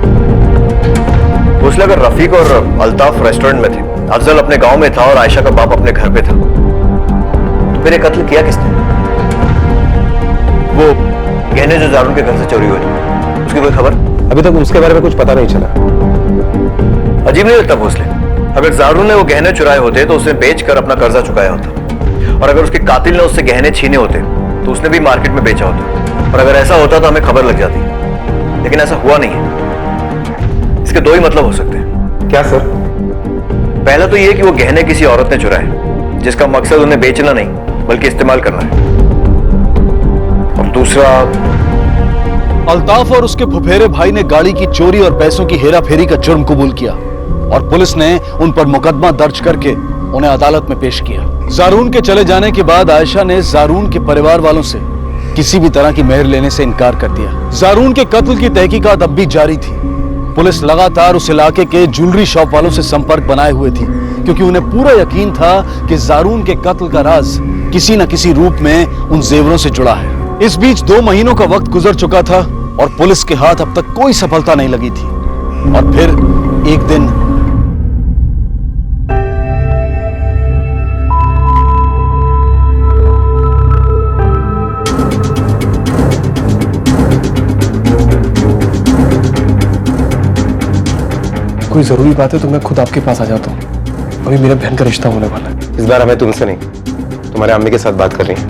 उसने अगर रफीक और अल्ताफ रेस्टोरेंट में थे, अफजल अपने गांव में था और आयशा का बाप अपने घर पे था, तो फिर ये कत्ल किया किसने? वो गहने जो जारून के घर से चोरी हुए थे, उसकी कोई खबर? अभी तक उसके बारे में कुछ पता नहीं चला। अजीब नहीं लगता भोसले? अगर जारून ने वो गहने चुराए होते तो उसने बेचकर अपना कर्जा चुकाया होता, और अगर उसके कातिल ने उससे गहने छीने होते तो उसने भी मार्केट में बेचा होता, और अगर ऐसा होता तो हमें खबर लग जाती। लेकिन ऐसा हुआ नहीं है। इसके दो ही मतलब हो सकते हैं। क्या सर? पहला तो ये कि वो गहने किसी औरत ने चुराए जिसका मकसद उन्हें बेचना नहीं बल्कि इस्तेमाल करना है, और दूसरा अल्ताफ और उसके फुफेरे भाई ने गाड़ी की चोरी और पैसों की हेराफेरी का जुर्म कबूल किया और पुलिस ने उन पर मुकदमा दर्ज करके उन्हें अदालत में पेश किया। जारून के चले जाने के बाद आयशा ने जारून के परिवार वालों से किसी भी तरह की मेहर लेने से इनकार कर दिया। जारून के कत्ल की तहकीकात अब भी जारी थी। पुलिस लगातार उस इलाके के ज्वेलरी शॉप वालों से संपर्क बनाए हुए थी, क्योंकि उन्हें पूरा यकीन था कि जारून के कत्ल का राज किसी न किसी रूप में उन जेवरों से जुड़ा है। इस बीच 2 महीनों का वक्त गुजर चुका था और पुलिस के हाथ अब तक कोई सफलता नहीं लगी थी। और फिर एक दिन कोई जरूरी बात है तो मैं खुद आपके पास आ जाता हूँ। अभी मेरे बहन का रिश्ता होने वाला है। इस बार हमें तुमसे नहीं, तुम्हारे अम्मी के साथ बात कर रही है।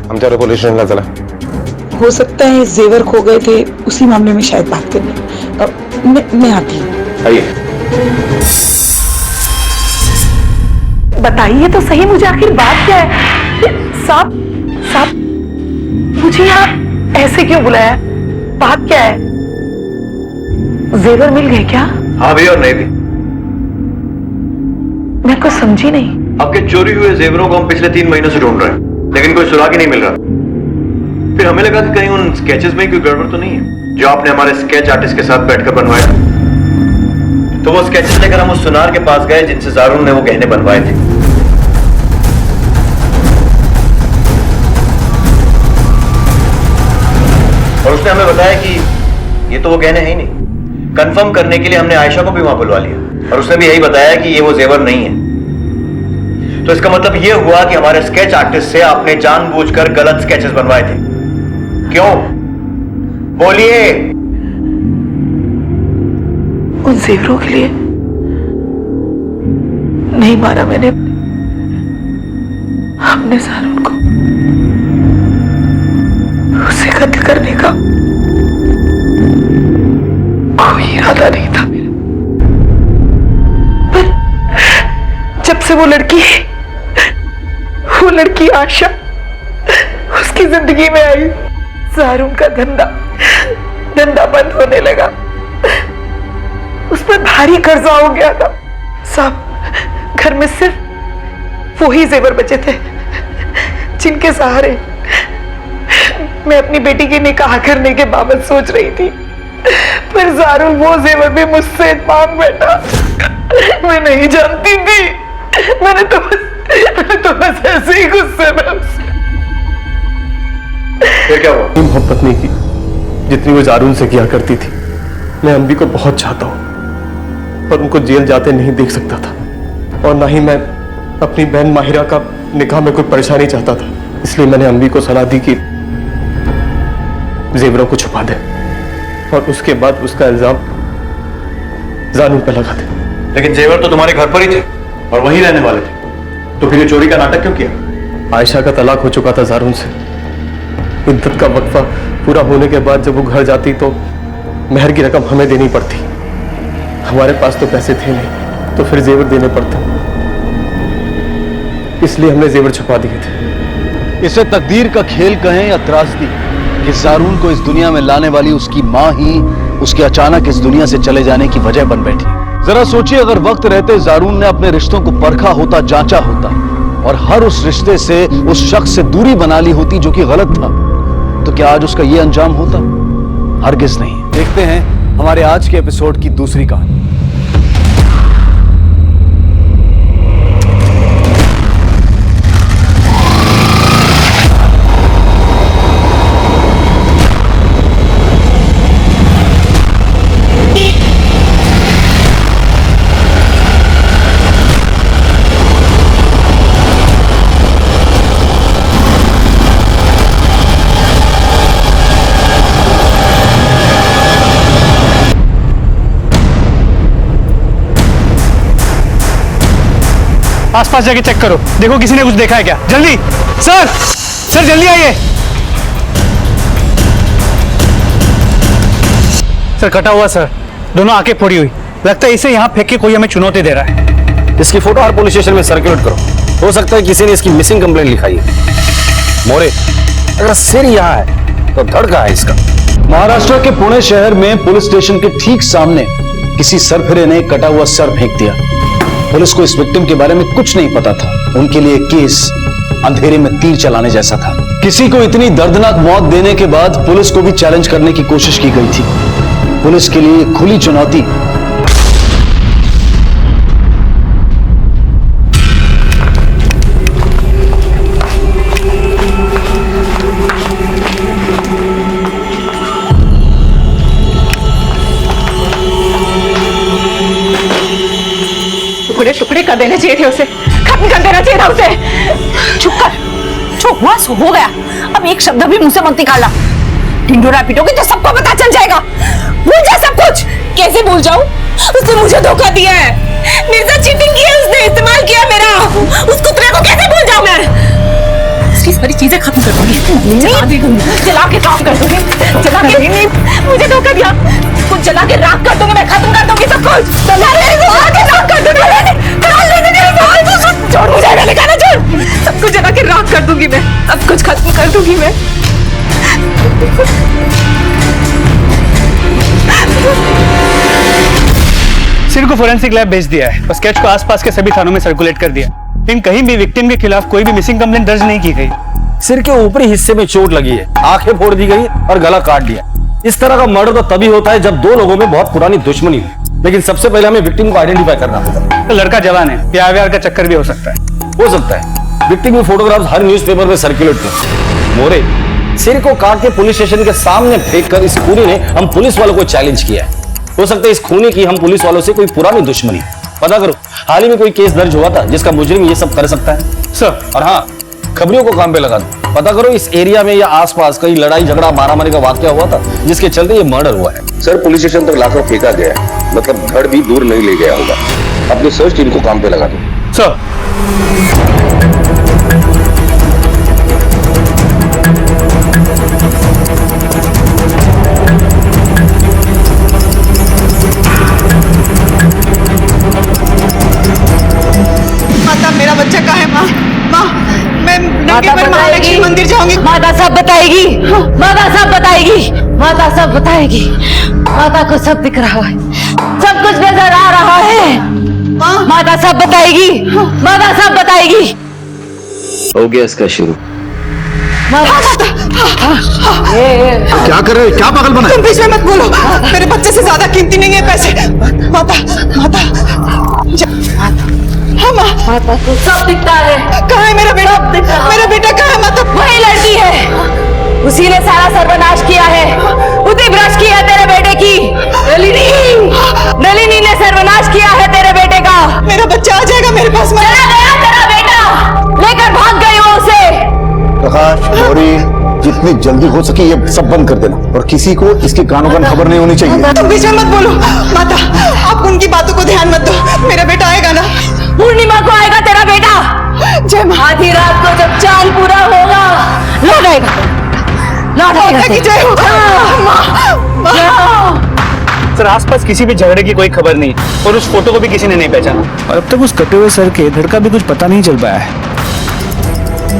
हम तेरे पुलिस स्टेशन चला। हो सकता है जेवर खो गए थे, उसी मामले में शायद बात करनी। मैं आती हूँ। आइए। बताइए तो सही मुझे आखिर बात क्या है? साहब मुझे यहाँ ऐसे क्यों बुलाया? बात क्या है? जेवर मिल गए क्या? हाँ भी और नहीं भी। मैं कुछ समझी नहीं। आपके चोरी हुए जेवरों को हम पिछले 3 महीनों से ढूंढ रहे हैं, लेकिन कोई सुराग ही नहीं मिल रहा। फिर हमें लगा कि कहीं उन स्केचेस में कोई गड़बड़ तो नहीं है जो आपने हमारे स्केच आर्टिस्ट के साथ बैठकर बनवाए। तो वो स्केचेस लेकर हम उस सुनार के पास गए जिनसे जारून ने वो गहने बनवाए थे। और उसने हमें बताया कि ये तो वो गहने हैं ही नहीं। कंफर्म करने के लिए हमने आयशा को भी वहां बुलवा लिया और उसने भी यही बताया कि ये वो जेवर नहीं है। तो इसका मतलब ये हुआ कि हमारे स्केच आर्टिस्ट से आपने जानबूझकर गलत स्केचेस बनवाए थे। क्यों? बोलिए। उन जेवरों के लिए नहीं मारा मैंने अपने जारून को। उसे कत्ल करने का कोई इरादा नहीं था मेरा। पर जब से वो लड़की आशा उसकी जिंदगी में आई, जारून का धंधा बंद होने लगा। उस पर भारी कर्जा हो गया था। सब घर में सिर्फ वो ही जेवर बचे थे जिनके सहारे मैं अपनी बेटी की निकाह करने के बाबत सोच रही थी। पर जारून वो जेवर भी मुझसे मांग बैठा। मैं नहीं जानती थी। मैंने तो बस ऐसे ही गुस्से में उससे। फिर क्या हुआ? मोहब्बत नहीं की जितनी वो जारून से किया करती थी। मैं अम्मी को बहुत चाहता हूँ पर उनको जेल जाते नहीं देख सकता था, और ना ही मैं अपनी बहन माहिरा का निकाह में कोई परेशानी चाहता था। इसलिए मैंने अम्मी को सलाह दी कि जेवरों को छुपा दे और उसके बाद उसका इल्जाम जारून पर लगा दे। लेकिन जेवर तो तुम्हारे घर पर ही थे और वहीं रहने वाले थे, तो फिर ये चोरी का नाटक क्यों किया? आयशा का तलाक हो चुका था जारून से। इद्दत का वक्फा पूरा होने के बाद जब वो घर जाती तो मेहर की रकम हमें देनी पड़ती। हमारे पास तो पैसे थे नहीं, तो फिर जेवर देने पड़ते, इसलिए हमने जेवर छुपा दिए थे। इसे तकदीर का खेल कहें या त्रासदी कि जारून को इस दुनिया में लाने वाली उसकी मां ही उसके अचानक इस दुनिया से चले जाने की वजह बन बैठी। जरा सोचिए, अगर वक्त रहते जारून ने अपने रिश्तों को परखा होता, जांचा होता और हर उस रिश्ते से उस शख्स से दूरी बना ली होती जो कि गलत था, तो क्या आज उसका यह अंजाम होता? हरगिज नहीं। देखते हैं हमारे आज के एपिसोड की दूसरी कहानी। आसपास जाके चेक करो, देखो किसी ने कुछ देखा है क्या। जल्दी सर, सर जल्दी आइए। सर कटा हुआ सर, दोनों आंखें फोड़ी हुई, लगता है इसे यहाँ फेंक के कोई हमें चुनौती दे रहा है। इसकी फोटो हर पुलिस स्टेशन में सर्कुलेट करो, हो सकता है किसी ने इसकी मिसिंग कंप्लेंट लिखाई है। मोरे, अगर सिर यहाँ है तो धड़ कहाँ है इसका? महाराष्ट्र के पुणे शहर में पुलिस स्टेशन के ठीक सामने किसी सरफिरे ने कटा हुआ सर फेंक दिया। पुलिस को इस विक्टिम के बारे में कुछ नहीं पता था। उनके लिए केस अंधेरे में तीर चलाने जैसा था। किसी को इतनी दर्दनाक मौत देने के बाद पुलिस को भी चैलेंज करने की कोशिश की गई थी। पुलिस के लिए खुली चुनौती टुकड़े टुकड़े कर देने चाहिए थे उसे, खत्म कर देना चाहिए था उसे। चुप कर, जो हुआ सो हो गया, अब एक शब्द भी मुंह से मत निकालना। ढिंढोरा पीटोगे तो सबको पता चल जाएगा। भूल जा सब कुछ। कैसे भूल जाऊं? उसने मुझे धोखा दिया है, मेरे साथ चीटिंग की है, उसने इस्तेमाल किया मेरा। उस कुत्ते को कैसे भूल जाऊं मैं? इसकी सारी चीजें खत्म कर दूंगी, जला के काम कर दूंगी, जला के। मुझे धोखा दिया, कुछ जला के राख कर दूंगी मैं, खत्म कर दूंगी सब कुछ, जला के राख कर दूंगी। छोड़ मुझे, मैंने कहा ना छोड़। सब कुछ जला के राख कर दूंगी मैं, सब कुछ खत्म कर दूंगी मैं। सिर को फोरेंसिक लैब भेज दिया है और स्केच को आसपास के सभी थानों में सर्कुलेट कर दिया, लेकिन कहीं भी विक्टिम के खिलाफ कोई भी मिसिंग कंप्लेंट दर्ज नहीं की गई। सिर के ऊपरी हिस्से में चोट लगी है, आंखें फोड़ दी गई और गला काट दिया। इस तरह का मर्डर तो तभी होता है जब दो लोगों में बहुत पुरानी दुश्मनी हो। लेकिन सबसे पहले हमें विक्टिम को आइडेंटिफाई करना होगा। तो लड़का जवान है, प्यार व्यार का चक्कर भी हो सकता है। हो सकता है। विक्टिम की फोटोग्राफ्स हर न्यूज़पेपर में सर्कुलेट थे। मोरे, सिर को काट के पुलिस स्टेशन के सामने फेंककर इस खूनी ने हम पुलिस वालों को चैलेंज किया है। हो सकता है इस खूनी की हम पुलिस वालों से कोई पुरानी दुश्मनी। पता करो, हाल ही में कोई केस दर्ज हुआ था जिसका मुजरिम ये सब कर सकता है सर। और हाँ, खबरियों को काम पे लगा दो। पता करो इस एरिया में या आसपास कहीं लड़ाई झगड़ा मारामारी का वाकया हुआ था जिसके चलते ये मर्डर हुआ है। सर, पुलिस स्टेशन तक लाकर फेंका गया है, मतलब धड़ भी दूर नहीं ले गया होगा। अपनी सर्च टीम को काम पे लगा दो। सर। माता, मेरा बच्चा कहाँ है? माँ, माँ, मैं नंगे पर महालक्ष्मी मंदिर जाऊंगी। माता सब बताएगी, माता सब बताएगी, माता सब बताएगी। माता को सब दिख रहा है, सब कुछ नजर आ रहा है। माता सब बताएगी, माता सब बताएगी। हो गया इसका शुरू। क्या कर रहे? क्या पागल बना? तुम बीच में मत बोलो, मेरे बच्चे से ज्यादा कीमती नहीं है पैसे। माता, माता, हाँ माँ, माता को सब दिखता है। कहाँ है मेरा बेटा? मेरा बेटा कहाँ है माता? वही लड़की है, उसी ने सारा सर्वनाश किया है, उसी भ्रष्ट किया तेरे बेटे की। नलिनी, नलिनी ने सर्वनाश किया है तेरे बेटे का। मेरा बच्चा आ जाएगा मेरे पास। चला गया तेरा बेटा, लेकर भाग गई वो उसे। प्रकाश, गौरी, ये जितनी जल्दी हो सके ये सब बंद कर देना और किसी को इसकी कानों कान खबर नहीं होनी चाहिए। तुम बीच में मत बोलो माता, आप उनकी बातों को ध्यान मत दो। मेरा बेटा आएगा ना? पूर्णिमा को आएगा तेरा बेटा। जय मां। आधी रात को जब चांद पूरा होगा लौट आएगा, लौट आएगा। जय हो मां। सर आसपास किसी भी झगड़े की कोई खबर नहीं और उस फोटो को भी किसी ने नहीं पहचाना और अब तक उस कटे हुए सर के धड़ का भी कुछ पता नहीं चल पाया है।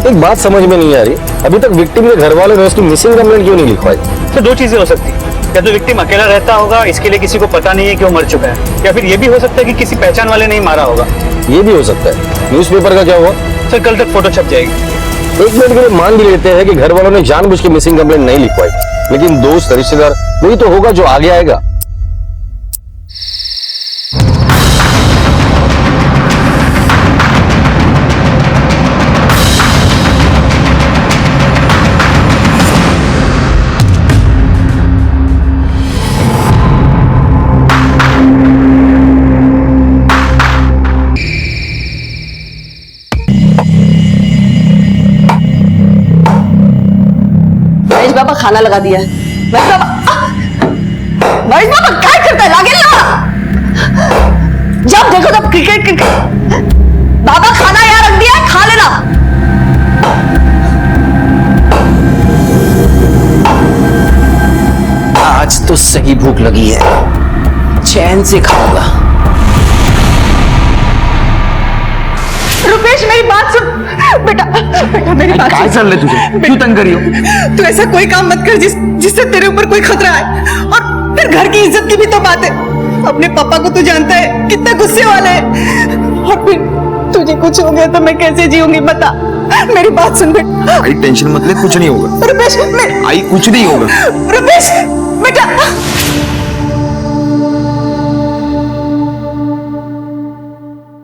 एक बात समझ में नहीं आ रही, अभी तक विक्टिम के घर वालों ने उसकी मिसिंग कंप्लेंट क्यों नहीं लिखवाई? तो दो चीजें हो सकती है, या तो विक्टिम अकेला रहता होगा, इसके लिए किसी को पता नहीं है कि वो मर चुका है, या फिर ये भी हो सकता है कि किसी पहचान वाले ने ही मारा होगा। ये भी हो सकता है। न्यूज़पेपर का क्या हुआ? सर कल तक फोटो छप जाएगी। एक मिनट के लिए मान भी लेते हैं कि घर वालों ने जानबूझ के मिसिंग कंप्लेंट नहीं लिखवाई, लेकिन दोस्त रिश्तेदार वही तो होगा जो आगे आएगा। बाबा खाना लगा दिया है। महेश बाबा क्या करता है? लागे ना, जब देखो तब क्रिकेट क्रिकेट। बाबा खाना यहाँ रख दिया है, खा लेना। आज तो सही भूख लगी है, चैन से खाऊंगा। रुपेश मेरी बात सुन। बेटा बेटा मेरी बात सुन। क्या चल रहा तुझे? क्यों तंग करी हो? तू ऐसा कोई काम मत कर जिससे तेरे ऊपर कोई खतरा है। और फिर घर की इज्जत की भी तो बात है। अपने पापा को तू जानता है कितना गुस्से वाले हैं। और फिर तुझे कुछ हो गया तो मैं कैसे जीऊंगी बता। मेरी बात सुन बेटा। आई टेंशन मत ले, कुछ नहीं होगा। रुपेश आई कुछ नहीं होगा। रुपेश बेटा।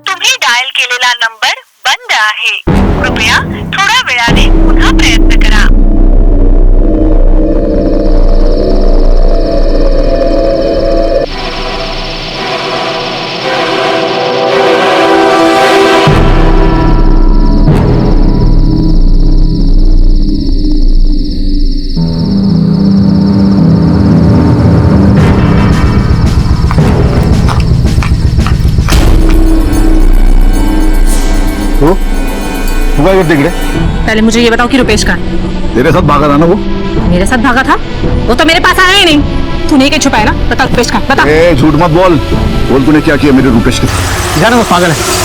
तुम्ही डायल केलेला नंबर बंद आहे, कृपया थोड्या वेळाने पुन्हा प्रयत्न करा। पहले मुझे ये बताओ कि रुपेश कहाँ है? तेरे साथ भागा था ना वो? मेरे साथ भागा था? वो तो मेरे पास आया ही नहीं। तूने क्या छुपाया ना? बता रुपेश कहाँ? बता। झूठ मत बोल। बोल तूने क्या किया मेरे रुपेश के साथ? जाना वो पागल है।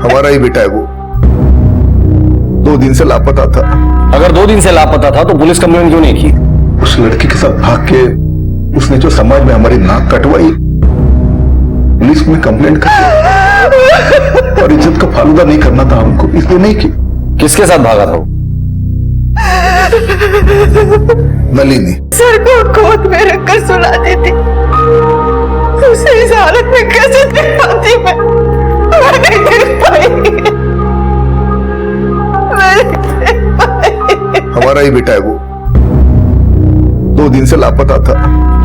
हमारा ही बेटा है वो, 2 दिन से लापता था। अगर 2 दिन से लापता था तो पुलिस कंप्लेंट क्यों नहीं की? उस लड़की के साथ भाग के उसने जो समाज में हमारी नाक कटवाई, पुलिस में कंप्लेंट कर और इज्जत का फालूदा नहीं करना था हमको, इसलिए नहीं की। किसके साथ भागा था वो? नलिनी। सर को गोद में रखकर सुला देती, उसे इस हालत में कैसे देख पाती मैं नहीं देख पाई। हमारा ही बेटा है वो, 2 दिन से लापता था।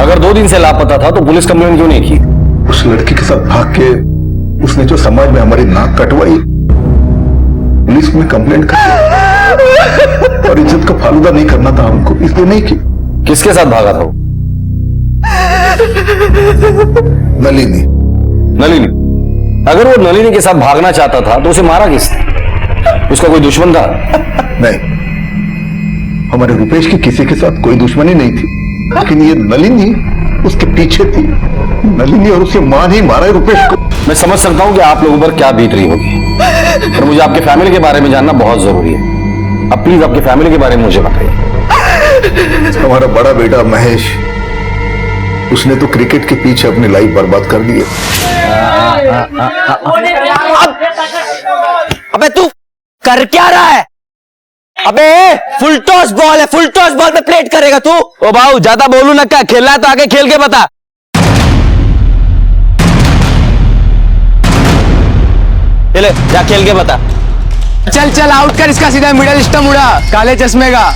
अगर 2 दिन से लापता था तो पुलिस कंप्लेंट क्यों नहीं की? उस लड़की के साथ भाग के उसने जो समाज में हमारी नाक कटवाई, पुलिस में कंप्लेंट कर और इज्जत का फालूदा नहीं करना था हमको, इसलिए नहीं की। किसके साथ भागा था वो? नलिनी। नलिनी? अगर वो नलिनी के साथ भागना चाहता था तो उसे मारा किसने? उसका कोई दुश्मन था? नहीं, हमारे रुपेश की किसी के साथ कोई दुश्मनी नहीं थी, लेकिन ये नलिनी उसके पीछे थी। नलिनी और उसकी मां ने ही मारा है रुपेश को। मैं समझ सकता हूं कि आप लोगों पर क्या बीत रही होगी, पर मुझे आपके फैमिली के बारे में जानना बहुत जरूरी है। अब प्लीज आपके फैमिली के बारे में मुझे बताइए। हमारा बड़ा बेटा महेश, उसने तो क्रिकेट के पीछे अपनी लाइफ बर्बाद कर दी है। अबे तू कर क्या रहा है? अबे फुल टॉस बॉल है, फुल टॉस बॉल पे प्लेट करेगा तू? ओ भाऊ ज्यादा बोलू ना, क्या खेलना है तो आगे खेल के बता। ले जा खेल के बता। चल चल आउट कर इसका, सीधा मिडल स्टंप उड़ा, काले चश्मे का।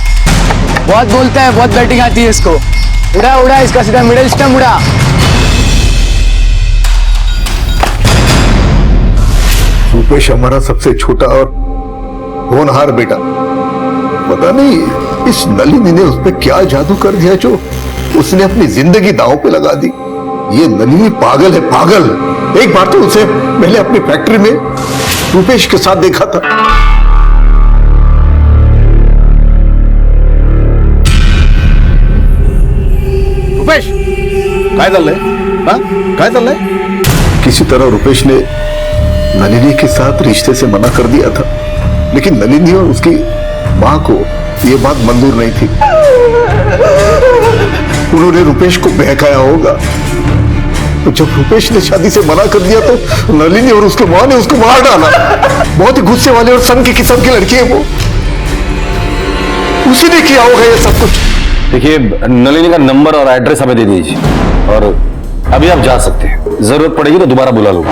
बहुत बोलता है, बहुत बैटिंग आती है इसको। उड़ा उड़ा इसका, सीधा मिडल स्टंप उड़ा। रुपेश हमारा सबसे छोटा और होनहार बेटा। पता नहीं इस नलिनी ने उस पर क्या जादू कर दिया जो उसने अपनी जिंदगी दांव पे लगा दी। ये नलिनी पागल है, पागल। एक बार तो उसे मैंने अपनी फैक्ट्री में रुपेश के साथ देखा था। रुपेश काय चाललंय? काय चाललंय? किसी तरह रुपेश ने नलिनी के साथ रिश्ते से मना कर दिया था, लेकिन नलिनी और उसकी मां को यह बात मंजूर नहीं थी। उन्होंने रुपेश को बहकाया होगा। तो जब रुपेश ने शादी से मना कर दिया तो नलिनी और उसकी मां ने उसको मार डाला। बहुत ही गुस्से वाले और सन की किस्म की लड़की है वो। उसी ने किया होगा ये सब कुछ। देखिए, नलिनी का नंबर और एड्रेस हमें दे दीजिए और अभी आप जा सकते हैं। जरूरत पड़ेगी तो दोबारा बुला लूंगा।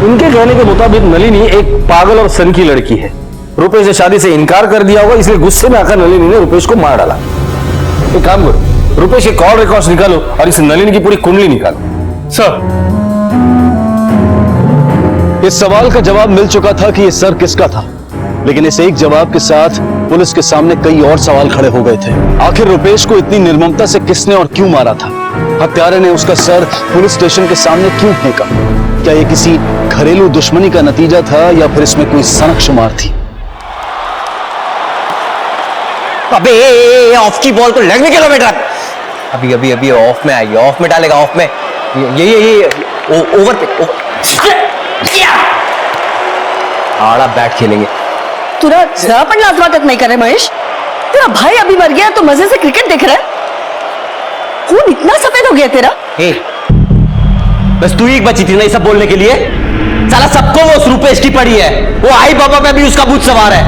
उनके कहने के मुताबिक नलिनी एक पागल और सन की लड़की है। रुपेश ने शादी से इनकार कर दिया होगा, इसलिए गुस्से में आकर नलिनी ने रुपेश को मार डाला। एक काम करो, रुपेश के कॉल रिकॉर्ड्स निकालो और इस नलिनी की पूरी कुंडली निकालो। सर, इस सवाल का जवाब मिल चुका था कि यह सर किसका था, लेकिन इस एक जवाब के साथ पुलिस के सामने कई और सवाल खड़े हो गए थे। आखिर रुपेश को इतनी निर्ममता से किसने और क्यों मारा था? हत्यारे ने उसका सर पुलिस स्टेशन के सामने क्यों फेंका? क्या यह किसी घरेलू दुश्मनी का नतीजा था या फिर इसमें कोई सनक शुमार थी? अबे ऑफ की बॉल तो लेग में किलोमीटर। अभी अभी अभी ऑफ में आएगी, ऑफ में डालेगा, ऑफ में। ये ओवर पे आड़ा बैट खेलेंगे। तुरा जरा पण लाज वाटत नहीं करे महेश? तेरा भाई अभी मर गया तो मजे से क्रिकेट देख रहा है? खून इतना सफेद हो गया तेरा? बस तू ही एक बची थी ना ये सब बोलने के लिए। साला सबको वो उस रुपेश की पड़ी है। वो आई बाबा पे भी उसका भूत सवार है।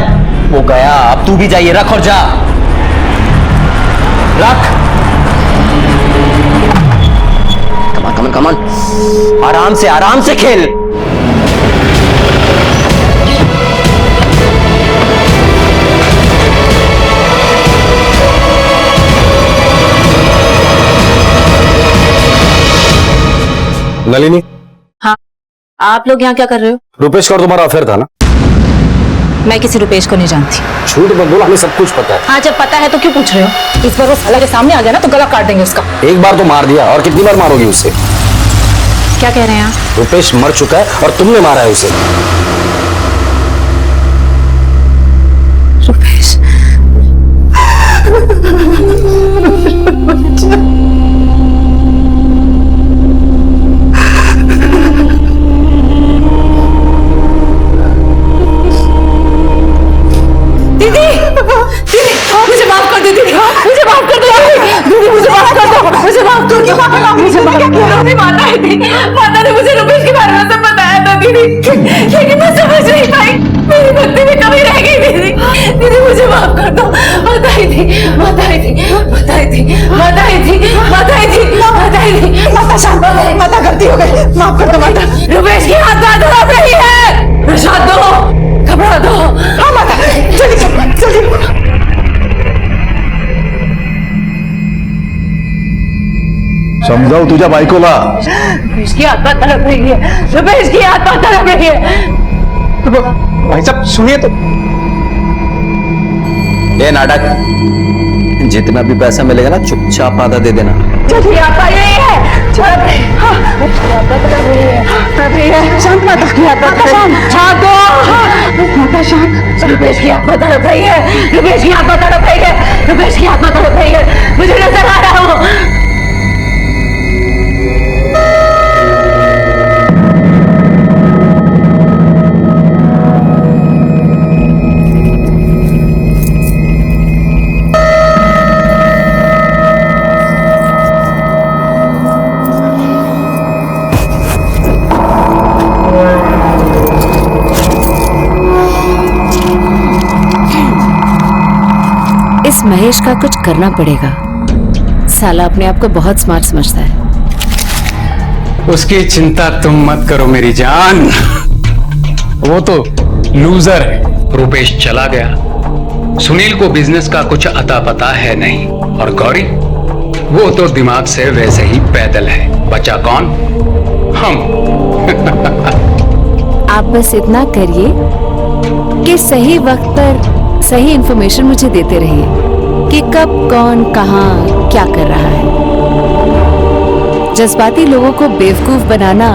वो गया, अब तू भी जाइए, रख और जा। रख। कमान कमान कमान, आराम से खेल। नलिनी, हाँ, आप लोग यहाँ क्या कर रहे हो? रुपेश का और तुम्हारा अफेयर था ना? मैं किसी रुपेश को नहीं जानती। झूठ मत बोलो, हमें सब कुछ पता है। हाँ, जब पता है तो क्यों पूछ रहे हो? इस बार वो साला के सामने आ गया ना तो गला काट देंगे उसका। एक बार तो मार दिया, और कितनी बार मारोगी उसे? क्या कह रहे हैं आप? रुपेश मर चुका है और तुमने मारा है उसे। रुपेश, मुझे माफ कर दो दीदी, मुझे माफ कर दो दीदी, मुझे माफ कर दो, मुझे माफ कर दो, मुझे माफ कर दो। माता ने मुझे रुपेश के बारे में सब बताया था दीदी, लेकिन मैं समझ नहीं पाई। मेरी भक्ति में कमी रह गई दीदी। दीदी मुझे माफ कर दो। बताई थी माता शांत, माता गलती हो गई, माफ कर दो माता। रुपेश की हाथ धड़क रही है, प्रसाद दो, घबरा दो। हाँ माता, जल्दी। समजाव तुझ्या बायकोला। रुपेश की आत्मा तड़प रही है, रुपेश की आत्मा तड़प रही है। भाई साहब सुनिए तो। ये नाटक, जितना भी पैसा मिलेगा ना चुपचाप आधा दे देना। जल्दी आता यही है। शांत माता, शांत माता, शांत। रुपेश की आत्मा तड़प रही है, रुपेश की आत्मा तड़प रही है, रुपेश की आत्मा तड़प रही है, मुझे नजर आ रहा हूँ। इस महेश का कुछ करना पड़ेगा। साला अपने आप को बहुत स्मार्ट समझता है। उसकी चिंता तुम मत करो मेरी जान, वो तो लूजर है। रुपेश चला गया, सुनील को बिजनेस का कुछ अता पता है नहीं, और गौरी वो तो दिमाग से वैसे ही पैदल है। बचा कौन? हम। आप बस इतना करिए कि सही वक्त पर सही इंफॉर्मेशन मुझे देते रहिए कि कब कौन कहां क्या कर रहा है। जज्बाती लोगों को बेवकूफ बनाना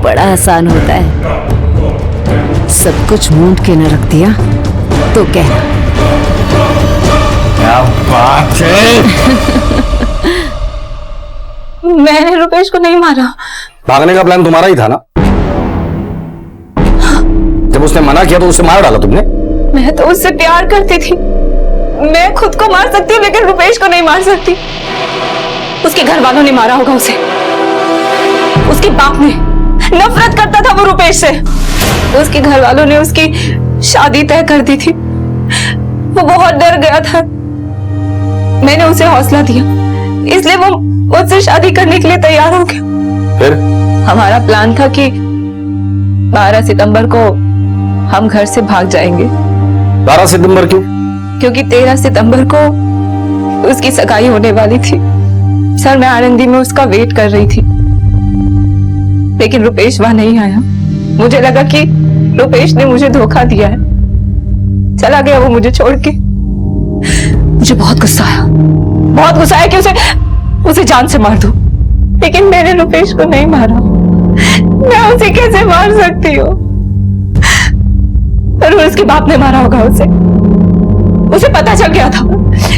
बड़ा आसान होता है। सब कुछ मूंद के न रख दिया तो कहना। क्या बात है। मैंने रुपेश को नहीं मारा। भागने का प्लान तुम्हारा ही था ना? जब उसने मना किया तो उसे मार डाला तुमने? मैं तो उससे प्यार करती थी। मैं खुद को मार सकती हूँ लेकिन रुपेश को नहीं मार सकती। उसके घर वालों ने मारा होगा उसे। उसके बाप ने नफरत करता था वो रुपेश से। उसके घर वालों ने उसकी शादी तय कर दी थी। वो बहुत डर गया था। मैंने उसे हौसला दिया, इसलिए वो मुझसे शादी करने के लिए तैयार हो गया। फिर हमारा प्लान था कि 12 सितंबर को हम घर से भाग जाएंगे। 12 सितंबर क्यों? क्योंकि 13 सितंबर को उसकी सगाई होने वाली थी। सर, मैं आनंदी में उसका वेट कर रही थी, लेकिन रुपेश वहां नहीं आया। मुझे लगा कि रुपेश ने मुझे धोखा दिया है, चला गया वो मुझे छोड़ के। मुझे बहुत गुस्सा आया, बहुत गुस्सा आया कि उसे जान से मार दूं, लेकिन मैंने रुपेश को नहीं मारा। मैं उसे कैसे मार सकती हूँ? और उसके बाप ने मारा होगा उसे पता चल गया था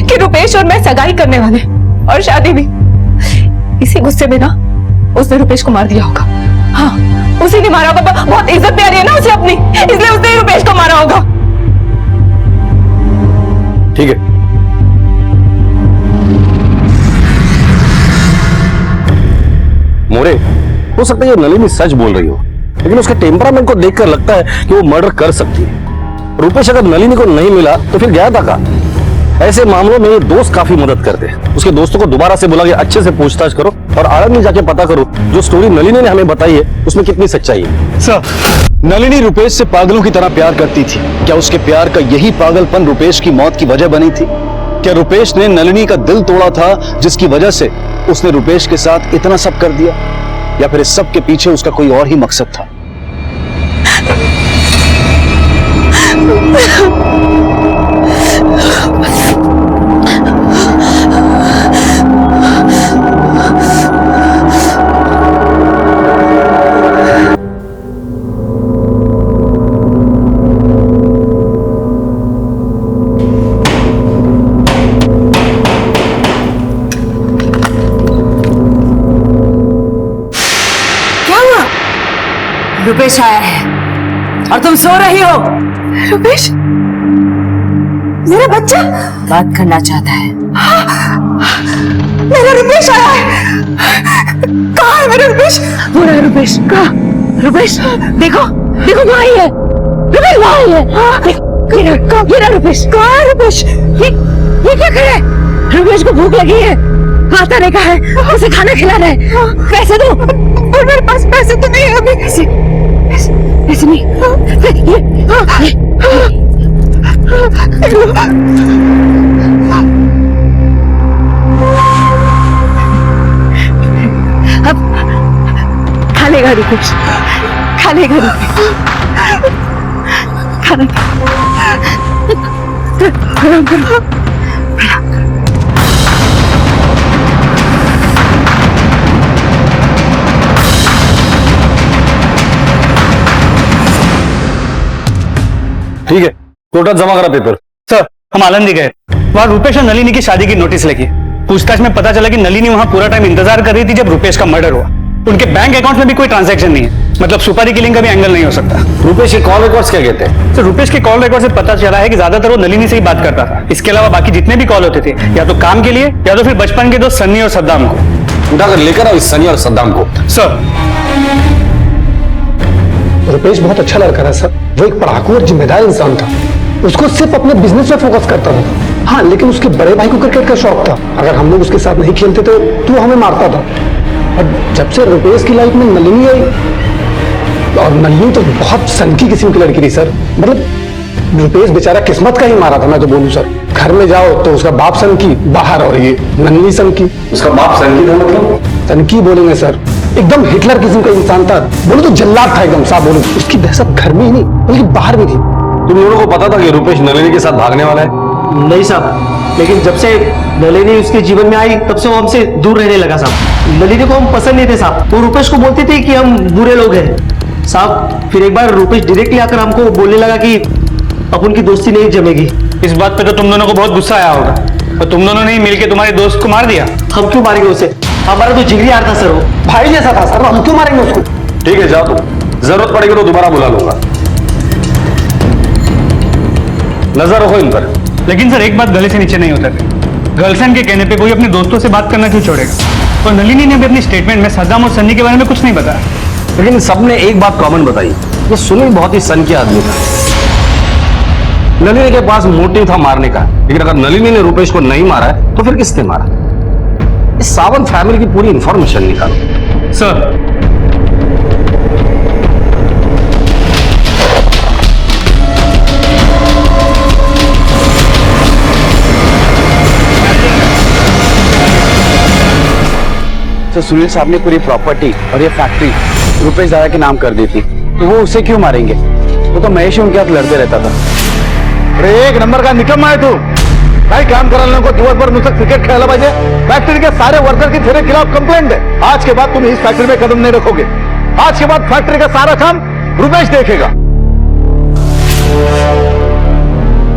कि रुपेश और मैं सगाई करने वाले, और शादी भी। इसी गुस्से में ना उसने रुपेश को मार दिया होगा। हाँ, उसी ने मारा होगा। बहुत इज्जत प्यारी है ना उसे अपनी, इसलिए उसने रुपेश को मारा होगा। ठीक है, मोरे, हो सकता है ये नलिनी सच बोल रही हो, लेकिन उसके टेम्परामेंट को देखकर लगता है कि वो मर्डर कर सकती है। रुपेश अगर नलिनी को नहीं मिला तो फिर गया था कहाँ? ऐसे मामलों में ये दोस्त काफी मदद करते हैं। उसके दोस्तों को दोबारा से बुला के अच्छे से पूछताछ करो और आनंद में जाके पता करो जो स्टोरी नलिनी ने हमें बताई है उसमें कितनी सच्चाई है। सर, नलिनी रुपेश से पागलों की तरह प्यार करती थी। क्या उसके प्यार का यही पागलपन रुपेश की मौत की वजह बनी थी? क्या रुपेश ने नलिनी का दिल तोड़ा था जिसकी वजह से उसने रुपेश के साथ इतना सब कर दिया, या फिर इस सब के पीछे उसका कोई और ही मकसद था? रुपेश आया है और तुम सो रही हो। रुपेश, मेरा बच्चा बात करना चाहता है। मेरा रुपेश आया है। कहाँ है मेरा रुपेश? वो रहा रुपेश। कहाँ? रुपेश, देखो देखो वहाँ ही है। रुपेश वहाँ ही है। ये रहा रुपेश। कहाँ है रुपेश? ये क्या कर रहा है? रुपेश को भूख लगी है, खाता नहीं कहा है, उसे खाना खिलाना है। पैसे दो। और मेरे पास पैसे तो नहीं है अभी। पैसे नहीं। अब खा लेगा रुपेश, खा लेगा रुपेश, खाना प्रणाम करो। ठीक है, कोर्ट जमा करा पेपर। सर, हम आलंदी गए, वहां रुपेश और नलिनी की शादी की नोटिस लगी। पूछताछ में पता चला कि नलिनी वहां पूरा टाइम इंतजार कर रही थी जब रुपेश का मर्डर हुआ। उनके बैंक अकाउंट में भी कोई ट्रांजैक्शन नहीं है, मतलब सुपारी किलिंग का भी एंगल नहीं हो सकता। रुपेश के कॉल रिकॉर्ड्स क्या कहते हैं? सर, रुपेश के कॉल रिकॉर्ड से पता चला है कि ज्यादातर वो नलिनी से ही बात करता था। इसके अलावा बाकी जितने भी कॉल होते थे या तो काम के लिए या तो फिर बचपन के दोस्त सन्नी और सद्दाम को। उठाकर लेकर आओ इस सनी और सद्दाम को। सर, रुपेश बहुत अच्छा लड़का था सर। वो एक पढ़ाकू और जिम्मेदार इंसान था। उसको सिर्फ अपने बिजनेस पे फोकस करता था। हाँ, लेकिन उसके बड़े भाई को क्रिकेट का शौक था। अगर हम लोग उसके साथ नहीं खेलते तो वो हमें मारता था। और जब से रुपेश की लाइफ में नलिनी आई, और नलिनी तो बहुत सनकी किस्म की लड़की थी सर। मतलब रुपेश बेचारा किस्मत का ही मारा था, मैं तो बोलूं सर। घर में जाओ तो उसका बाप सनकी, बाहर और ये नलिनी सनकी। उसका बाप सनकी था मतलब? सनकी बोलेंगे सर, एकदम हिटलर किस्म का इंसान था। बोलो तो जल्लाद था एकदम, साफ बोलो। उसकी दहशत घर में ही नहीं बल्कि बाहर भी थी। तुम लोगों को पता था कि रुपेश नलिनी के साथ भागने वाला है? नहीं साहब, लेकिन जब से नलिनी उसके जीवन में आई तब से वो हमसे दूर रहने लगा साहब। नलिनी को हम पसंद नहीं थे साहब। वो रुपेश को बोलते थे कि हम बुरे लोग हैं साहब। फिर एक बार रुपेश डायरेक्टली आकर हमको बोलने लगा कि अपन की दोस्ती नहीं जमेगी। इस बात पे तो तुम दोनों को बहुत गुस्सा आया होगा और तुम दोनों ने ही मिलकर तुम्हारे दोस्त को मार दिया। हम क्यों मारेंगे उसे? हमारा तो जिगरी यार था सर, वो भाई जैसा था सर। हम क्यों मारेंगे उसको? ठीक है, जाओ तुम। जरूरत पड़ेगी तो दोबारा बुला लूंगा। नजर रखो इन पर। लेकिन सर, एक बात गले से नीचे नहीं उतरती। गर्लफ्रेंड के कहने पे कोई अपने दोस्तों से बात करना क्यों छोड़ेगा? और नलिनी ने भी अपनी स्टेटमेंट में सद्दाम और सन्नी के बारे में कुछ नहीं बताया। लेकिन सबने एक बात कॉमन बताई, ये सुनील बहुत ही सन के आदमी था। नलिनी के पास मोटिव था मारने का, लेकिन अगर नलिनी ने रुपेश को नहीं मारा है तो फिर किसने मारा? इस सावंत फैमिली की पूरी इंफॉर्मेशन निकालो। सर, तो सुनील साहब ने पूरी प्रॉपर्टी और ये फैक्ट्री रुपेश दादा के नाम कर दी थी, तो वो उसे क्यों मारेंगे? वो तो महेश उनके साथ लड़ते रहता था। अरे एक नंबर का निकम्मा है तू। भाई काम कराने को दिवस भर मुझसे क्रिकेट खेला पाहिजे। फैक्ट्री के सारे वर्कर की तेरे खिलाफ कंप्लेंट है। आज के बाद तुम इस फैक्ट्री में कदम नहीं रखोगे। आज के बाद फैक्ट्री का सारा काम रुपेश देखेगा।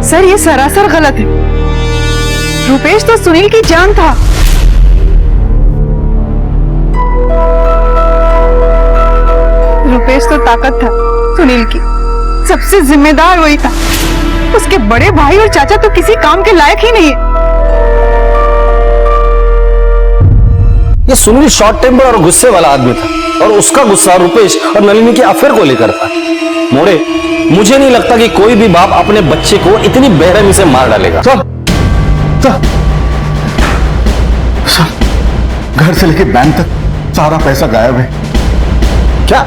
सर, ये सरासर गलत है। रुपेश तो सुनील की जान था। रुपेश तो ताकत था सुनील की, सबसे जिम्मेदार वही था। उसके बड़े भाई और चाचा तो किसी काम के लायक ही नहीं है। ये सुनील शॉर्ट टेम्पर और गुस्से वाला आदमी था, और उसका गुस्सा रुपेश और नलिनी के अफेयर को लेकर था। मोरे, मुझे नहीं लगता कि कोई भी बाप अपने बच्चे को इतनी बेरहमी से मार डालेगा। घर से लेके बैंक तक सारा पैसा गायब है। क्या?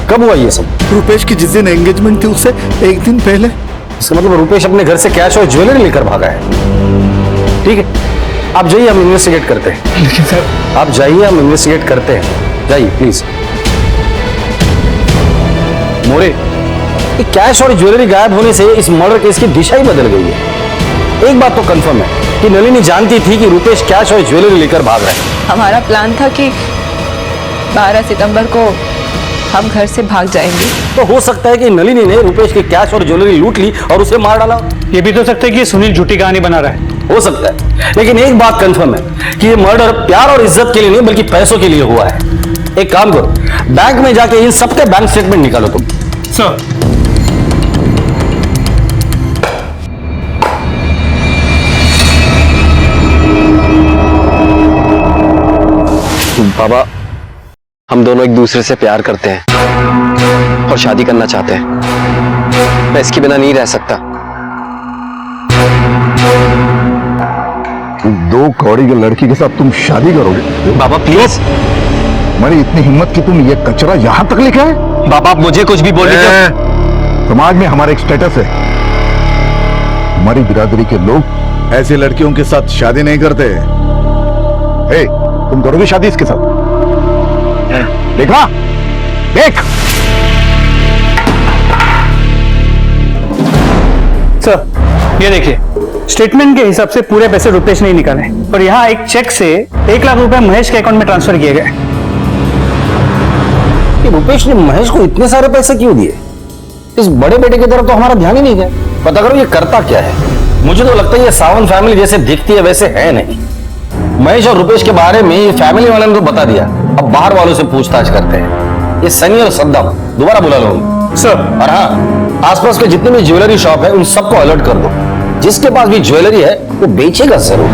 कब हुआ ये सब? रुपेश की जिस दिन एंगेजमेंट थी उससे एक दिन पहले। इसका मतलब रुपेश अपने घर से कैश और ज्वेलरी लेकर भागा है। ठीक है, आप जाइए, हम इन्वेस्टिगेट करते हैं। लेकिन सर, आप जाइए, हम इन्वेस्टिगेट करते हैं। जाइए प्लीज। मोरे, ये कैश और ज्वेलरी गायब होने से इस मर्डर केस की दिशा ही बदल गई है। एक बात तो कंफर्म है कि नलिनी जानती थी कि रुपेश कैश और ज्वेलरी लेकर भाग रहा है। हमारा प्लान था कि 12 सितंबर को हम घर से भाग जाएंगे। तो हो सकता है कि नलिनी ने रुपेश की कैश और ज्वेलरी लूट ली और उसे मार डाला। ये भी तो सकता है कि सुनील झूठी कहानी बना रहा है। हो सकता है, लेकिन एक बात कंफर्म है कि ये मर्डर प्यार और इज्जत के लिए नहीं बल्कि पैसों के लिए हुआ है। एक काम करो, बैंक में जाके इन सबके बैंक स्टेटमेंट निकालो तुम। सर, बाबा, हम दोनों एक दूसरे से प्यार करते हैं और शादी करना चाहते हैं। मैं इसके बिना नहीं रह सकता। दो कौड़ी की लड़की के साथ तुम शादी करोगे? बाबा प्लीज। मेरी इतनी हिम्मत कि तुम ये कचरा यहां तक लेके आए? बाबा, मुझे कुछ भी बोलने समाज में हमारा एक स्टेटस है। हमारी बिरादरी के लोग ऐसी लड़कियों के साथ शादी नहीं करते। हे, तुम करोगे शादी इसके साथ? देखा, देख। सर, ये देखिए, स्टेटमेंट के हिसाब से पूरे पैसे रुपेश ने निकाले और यहाँ एक चेक से 1 लाख रुपए महेश के अकाउंट में ट्रांसफर किए गए। रुपेश ने महेश को इतने सारे पैसे क्यों दिए? इस बड़े बेटे की तरफ तो हमारा ध्यान ही नहीं गया। पता करो ये करता क्या है। मुझे तो लगता है ये सावंत फैमिली जैसे दिखती है वैसे है नहीं। महेश और रुपेश के बारे में ये फैमिली वाले ने तो बता दिया, अब बाहर वालों से पूछताछ करते हैं। ये सनी और सद्दाम दोबारा बुला लो सर। और हाँ, आसपास के जितने भी ज्वेलरी शॉप है उन सबको अलर्ट कर दो। जिसके पास भी ज्वेलरी है वो बेचेगा जरूर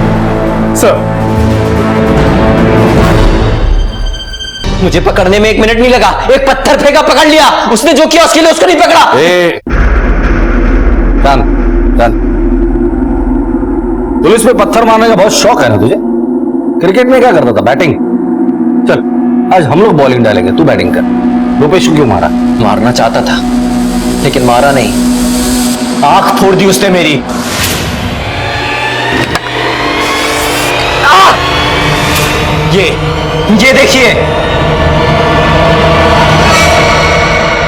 सर। मुझे पकड़ने में 1 मिनट नहीं लगा, एक पत्थर फेंका पकड़ लिया। उसने जो किया उसके लिए उसको नहीं पकड़ा। पुलिस में पत्थर मारने का बहुत शौक है ना तुझे? क्रिकेट में क्या करता था? बैटिंग। चल आज हम लोग बॉलिंग डालेंगे, तू बैटिंग कर। रुपेश को क्यों मारा? मारना चाहता था लेकिन मारा नहीं, आंख फोड़ दी उसने मेरी। ये देखिए,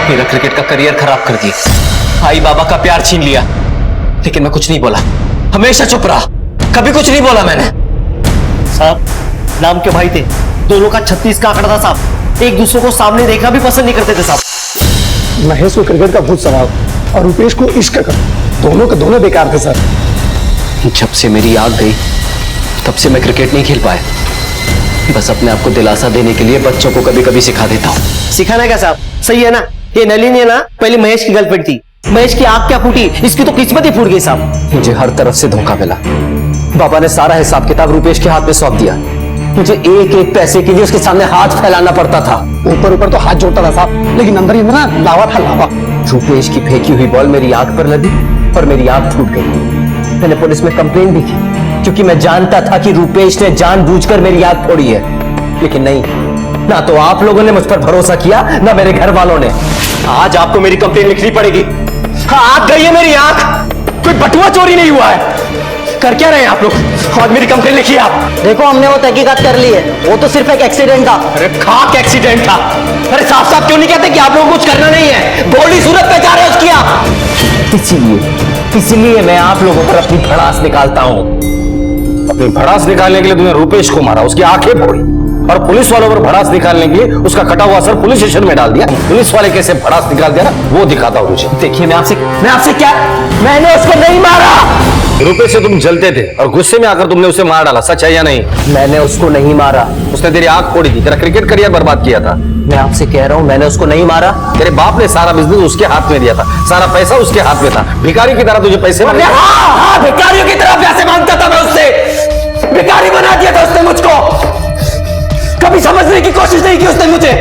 मेरा क्रिकेट का करियर खराब कर दिया। आई बाबा का प्यार छीन लिया, लेकिन मैं कुछ नहीं बोला, हमेशा चुप रहा, कभी कुछ नहीं बोला मैंने। साहब नाम के भाई थे, दोनों का 36 का आंकड़ा था साहब, एक दूसरे को सामने देखना भी पसंद नहीं करते थे साहब। महेश को क्रिकेट का भूत सवार और रुपेश को इश्क का, दोनों के दोनों बेकार थे सर। जब से मेरी आग गई तब से मैं क्रिकेट नहीं खेल पाया। बस अपने आप को दिलासा देने के लिए बच्चों को कभी कभी सिखा देता हूँ। सिखाना क्या साहब, सही है ना? ये नलिनी है ना, पहले महेश की गर्लफ्रेंड थी। महेश की आंख क्या फूटी, इसकी तो किस्मत ही फूट गई साहब। मुझे हर तरफ से धोखा मिला। बाबा ने सारा हिसाब किताब रुपेश के हाथ में सौंप दिया। मुझे एक एक पैसे के लिए उसके सामने हाथ फैलाना पड़ता था। ऊपर ऊपर तो हाथ जोड़ता था साहब, लेकिन अंदर ही अंदर ना लावा था, लावा। रुपेश की फेंकी हुई बॉल मेरी आंख पर लगी और मेरी आंख फूट गई। मैंने पुलिस में कंप्लेन भी की, क्योंकि मैं जानता था कि रुपेश ने जानबूझकर मेरी आंख फोड़ी है। लेकिन नहीं, ना तो आप लोगों ने मुझ पर भरोसा किया, ना मेरे घर वालों ने। आज आपको मेरी कंप्लेन लिखनी पड़ेगी। आग गई है मेरी आंख, कोई बटुआ चोरी नहीं हुआ है। कर क्या रहे हैं आप लोग? आज मेरी कंप्लेन लिखिए आप। देखो हमने वो तहकीकात कर ली है, वो तो सिर्फ एक एक्सीडेंट था। अरे खाक एक्सीडेंट था। अरे साफ साफ क्यों नहीं कहते कि आप लोगों को कुछ करना नहीं है? बॉडी सूरत पे जा रहे हो उसकी आप। इसीलिए मैं आप लोगों पर अपनी भड़ास निकालता हूं। अपनी भड़ास निकालने के लिए तुमने रुपेश को मारा, उसकी आंखें फोड़ी, और पुलिस वालों पर भड़ास निकालने के लिए उसका कटा हुआ सर पुलिस स्टेशन में डाल दिया। पुलिस वाले कैसे भड़ास निकाल दिया ना, वो दिखाता हूं तुझे। देखिए मैं आपसे क्या, मैंने उसको नहीं मारा। रुपेश से तुम जलते थे और गुस्से में आकर तुमने उसे मार डाला, सच है या नहीं? मैंने उसको नहीं मारा। उसने तेरी आंख फोड़ी थी, तेरा क्रिकेट करियर बर्बाद किया था। मैं आपसे कह रहा हूं मैंने उसको नहीं मारा। तेरे बाप ने सारा बिजनेस उसके हाथ में दिया था, सारा पैसा उसके हाथ में था। भिखारी की तरह तुझे पैसे मांगे। हाँ, भिखारियों की तरह पैसे मांगता था मैं उससे। भिखारी बना दिया था उसने मुझको। कभी समझने की कोशिश नहीं की उसने मुझे।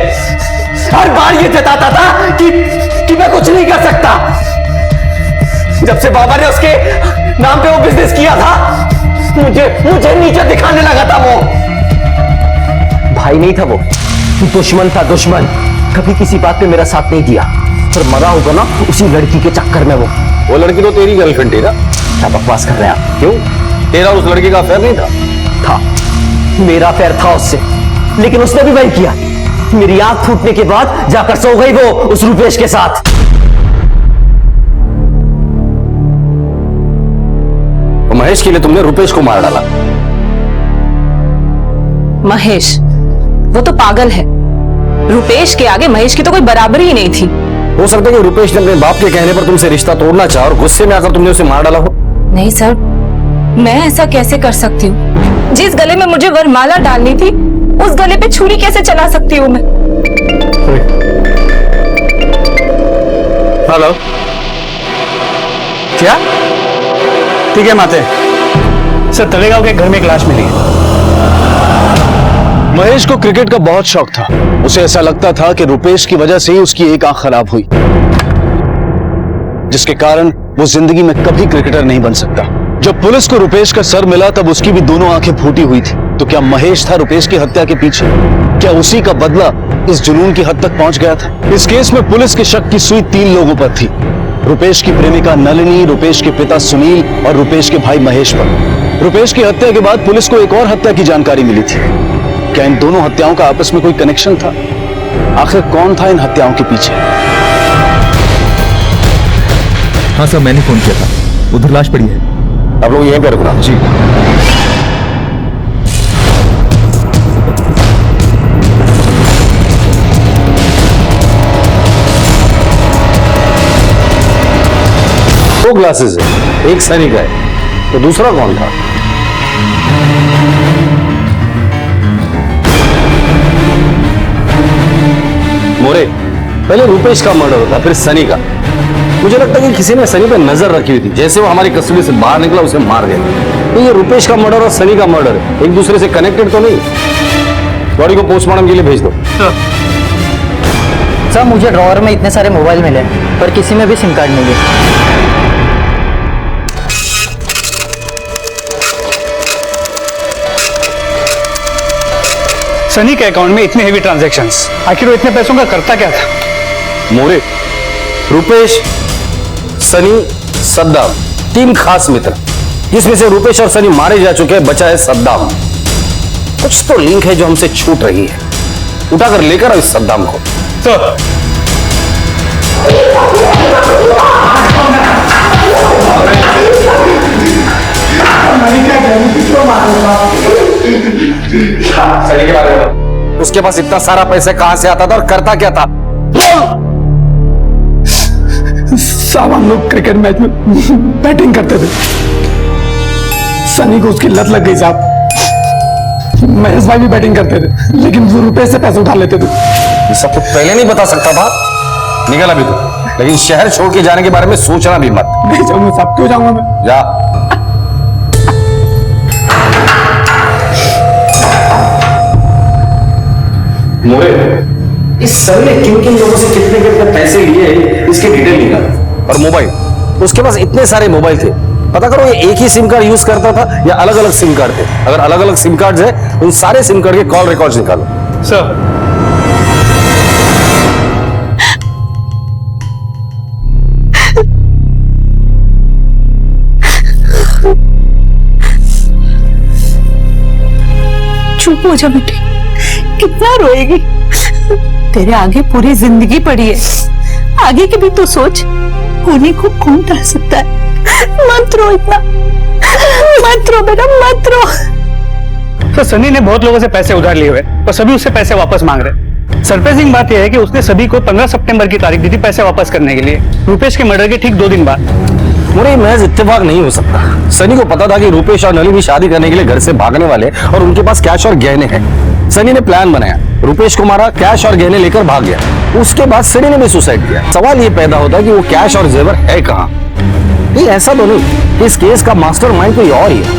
हर बार ये जताता था कि मैं कुछ नहीं कर सकता। जब से बाबा ने उसके नाम पे वो बिजनेस किया था, मुझे नीचे दिखाने लगा था। वो भाई नहीं था, वो दुश्मन था, दुश्मन। कभी किसी बात पे मेरा साथ नहीं दिया, फिर मरा होगा ना उसी लड़की के चक्कर में। वो लड़की तो तेरी गर्लफ्रेंड थी ना? क्या बकवास कर रहे हैं आप? क्यों? तेरा उस लड़की का अफेयर नहीं था? था, मेरा अफेयर था उससे, लेकिन उसने भी वही किया। मेरी आंख फूटने के बाद जाकर सो गई वो उस रुपेश के साथ। महेश के लिए तुमने रुपेश को मार डाला। महेश वो तो पागल है। रुपेश के आगे महेश की तो कोई बराबरी ही नहीं थी। हो सकता है कि रुपेश ने अपने बाप के कहने पर तुमसे रिश्ता तोड़ना चाहा और गुस्से में आकर तुमने उसे मार डाला हो। नहीं सर, मैं ऐसा कैसे कर सकती हूँ? जिस गले में मुझे वरमाला डालनी थी, उस गले पे छुरी कैसे चला सकती हूँ मैं? हेलो, क्या? ठीक है माते। सर तलेगांव के घर में एक लाश मिली है। महेश को क्रिकेट का बहुत शौक था। उसे ऐसा लगता था कि रुपेश की वजह से ही उसकी एक आंख खराब हुई, जिसके कारण वो जिंदगी में कभी क्रिकेटर नहीं बन सकता। जब पुलिस को रुपेश का सर मिला तब उसकी भी दोनों आंखें फूटी हुई थी। तो क्या महेश था रुपेश की हत्या के पीछे? क्या उसी का बदला इस जुनून की हद तक पहुंच गया था? इस केस में पुलिस के शक की सुई 3 लोगों पर थी। रुपेश की प्रेमिका नलिनी, रुपेश के पिता सुनील और रुपेश के भाई महेश पर। रुपेश की हत्या के बाद पुलिस को एक और हत्या की जानकारी मिली थी। क्या इन दोनों हत्याओं का आपस में कोई कनेक्शन था? आखिर कौन था इन हत्याओं के पीछे? हाँ सर, मैंने फोन किया था, उधर लाश पड़ी है। आप लोग यहीं पे रुकना। जी। ग्लासेस है, एक सनी का है, तो दूसरा कौन था? मोरे, पहले रुपेश का मर्डर होता, फिर सनी का। मुझे लगता है कि किसी ने सनी पे नजर रखी हुई थी, जैसे वो हमारी कस्टडी से बाहर निकला उसे मार दिया। तो ये रुपेश का मर्डर और सनी का मर्डर एक दूसरे से कनेक्टेड तो नहीं? बॉडी को पोस्टमार्टम के लिए भेज दो। सर मुझे ड्रॉअर में इतने सारे मोबाइल मिले पर किसी में भी सिम कार्ड नहीं है। सनी के अकाउंट में इतने हेवी ट्रांजैक्शंस, आखिर वो इतने पैसों का करता क्या था? मोरे, रुपेश, सनी, सद्दाम, तीन खास मित्र, जिसमें से रुपेश और सनी मारे जा चुके हैं, बचा है सद्दाम। कुछ तो लिंक है जो हमसे छूट रही है, उठाकर लेकर आओ इस सद्दाम को। सनी के बारे में उसके पास इतना सारा पैसा कहां से आता था और करता क्या था? साहब हम लोग क्रिकेट मैच में बैटिंग करते थे, सनी को उसकी लत लग गई साहब। महेश भाई भी बैटिंग करते थे, लेकिन वो रुपए से पैसे उठा लेते थे। ये सब तो पहले नहीं बता सकता था। निकल अभी तो, लेकिन शहर छोड़ के जाने के बारे में सोचना भी मत। नहीं जाऊंगा साहब, क्यों जाऊंगा मैं? जा। मोरे, इस सर ने किन किन लोगों से कितने कितने पैसे लिए इसकी डिटेल निकाल। और मोबाइल, उसके पास इतने सारे मोबाइल थे, पता करो ये एक ही सिम कार्ड यूज करता था या अलग अलग सिम कार्ड थे। अगर अलग अलग सिम कार्ड है, उन सारे सिम कार्ड के कॉल रिकॉर्ड्स निकालो। सर चुप हो जा बेटी, कितना रोएगी? तेरे आगे पूरी जिंदगी पड़ी है, आगे की भी तो सोच। होने को कौन टाल सकता है? मत रो इतना, मत रो बेटा, मत रो। तो सनी ने बहुत लोगों से पैसे उधार लिए हुए और सभी उससे पैसे वापस मांग रहे। सरप्राइजिंग बात यह है कि उसने सभी को 15 सितंबर की तारीख दी थी पैसे वापस करने के लिए, रुपेश के मर्डर के ठीक 2 दिन बाद। मुझे महज इत्तेफाक नहीं हो सकता। सनी को पता था कि रुपेश और नलिनी शादी करने के लिए घर से भागने वाले और उनके पास कैश और गहने हैं। सनी ने प्लान बनाया, रुपेश को मारा, कैश और गहने लेकर भाग गया। उसके बाद सनी ने भी सुसाइड किया। सवाल ये पैदा होता है कि वो कैश और जेवर है कहां? ये ऐसा तो नहीं, इस केस का मास्टरमाइंड कोई और ही है।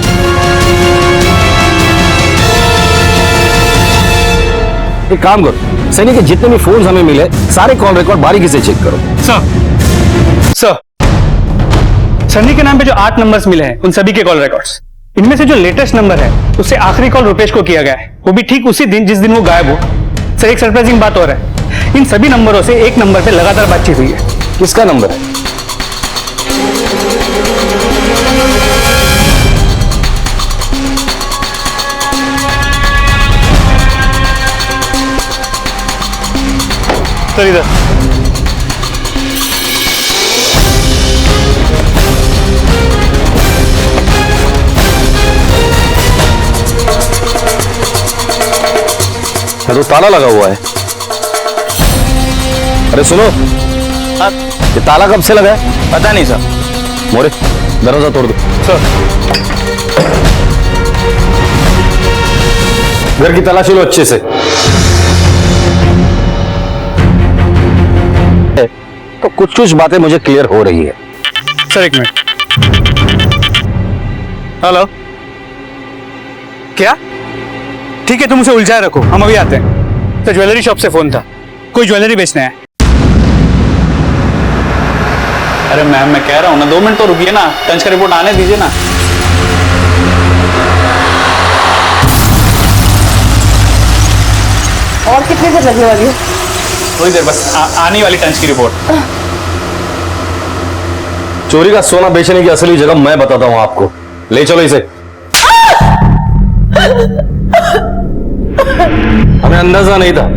एक काम करो, सनी के जितने भी फोन हमें मिले सारे कॉल रिकॉर्ड बारीकी से चेक करो। सर सनी के नाम पे जो 8 नंबर्स मिले हैं उन सभी के कॉल रिकॉर्ड्स, इनमें से जो लेटेस्ट नंबर है उससे आखिरी कॉल रुपेश को किया गया है, वो भी ठीक उसी दिन जिस दिन वो गायब हो। सर एक सरप्राइजिंग बात और है, इन सभी नंबरों से एक नंबर पे लगातार बातचीत हुई है। किसका नंबर है? सर इधर तो ताला लगा हुआ है। अरे सुनो, ये ताला कब से लगा है? पता नहीं सर। मोरे, दरवाजा तोड़ दो। सर घर की तलाशी लो अच्छे से। तो कुछ कुछ बातें मुझे क्लियर हो रही है। सर एक मिनट। हेलो, क्या? ठीक है, तुम उसे उलझाए रखो, हम अभी आते हैं। तो ज्वेलरी शॉप से फोन था, कोई ज्वेलरी बेचने है। अरे मैम मैं कह रहा हूं ना, 2 मिनट तो रुकिए ना, टंच का रिपोर्ट आने दीजिए ना। और कितनी देर लगने वाली है? थोड़ी देर बस, आने वाली टंच की रिपोर्ट। चोरी का सोना बेचने की असली जगह मैं बताता हूं आपको, ले चलो इसे। हमें अंदाजा नहीं था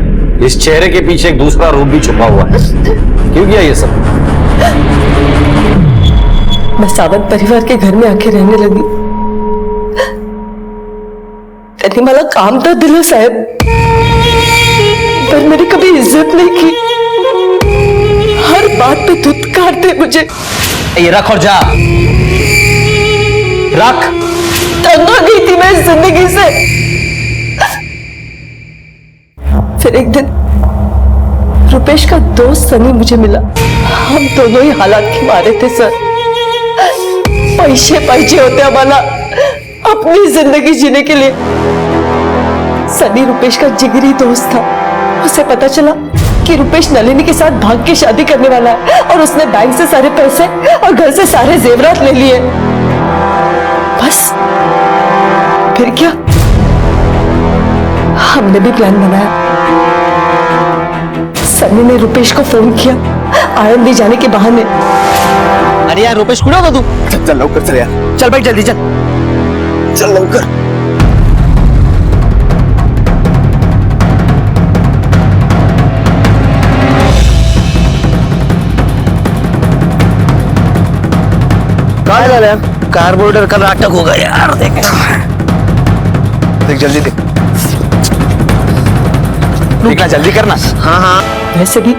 इस चेहरे के पीछे एक दूसरा रूप भी छुपा हुआ है। क्यों किया ये सब? मैं सावंत परिवार के घर में आके रहने लगी। करने वाला काम तो दिलो साहब, पर मेरी कभी इज्जत नहीं की। हर बात पे धुतकारते मुझे। ये रख और जा, रख। तंग आ गई थी मैं इस जिंदगी से। फिर एक दिन रुपेश का दोस्त सनी मुझे मिला। हम दोनों ही हालात के मारे थे सर। पैसे पैसे होते हमारा अपनी जिंदगी जीने के लिए। सनी रुपेश का जिगरी दोस्त था। उसे पता चला कि रुपेश नलिनी के साथ भाग के शादी करने वाला है और उसने बैंक से सारे पैसे और घर से सारे जेवरात ले लिए। बस फिर क्या, हमने भी प्लान बनाया। सनी ने रुपेश को फोन किया आनंदी जाने के बहाने। अरे यार रुपेश कुड़ा तू, चल लौकर चल यार, चल भाई जल्दी चल, चल लौकर। कहाँ जा रहे हैं? कार्बोरेटर का नाटक होगा यार, देख देख जल्दी देख, देखना जल्दी करना। हाँ हाँ। वैसे भी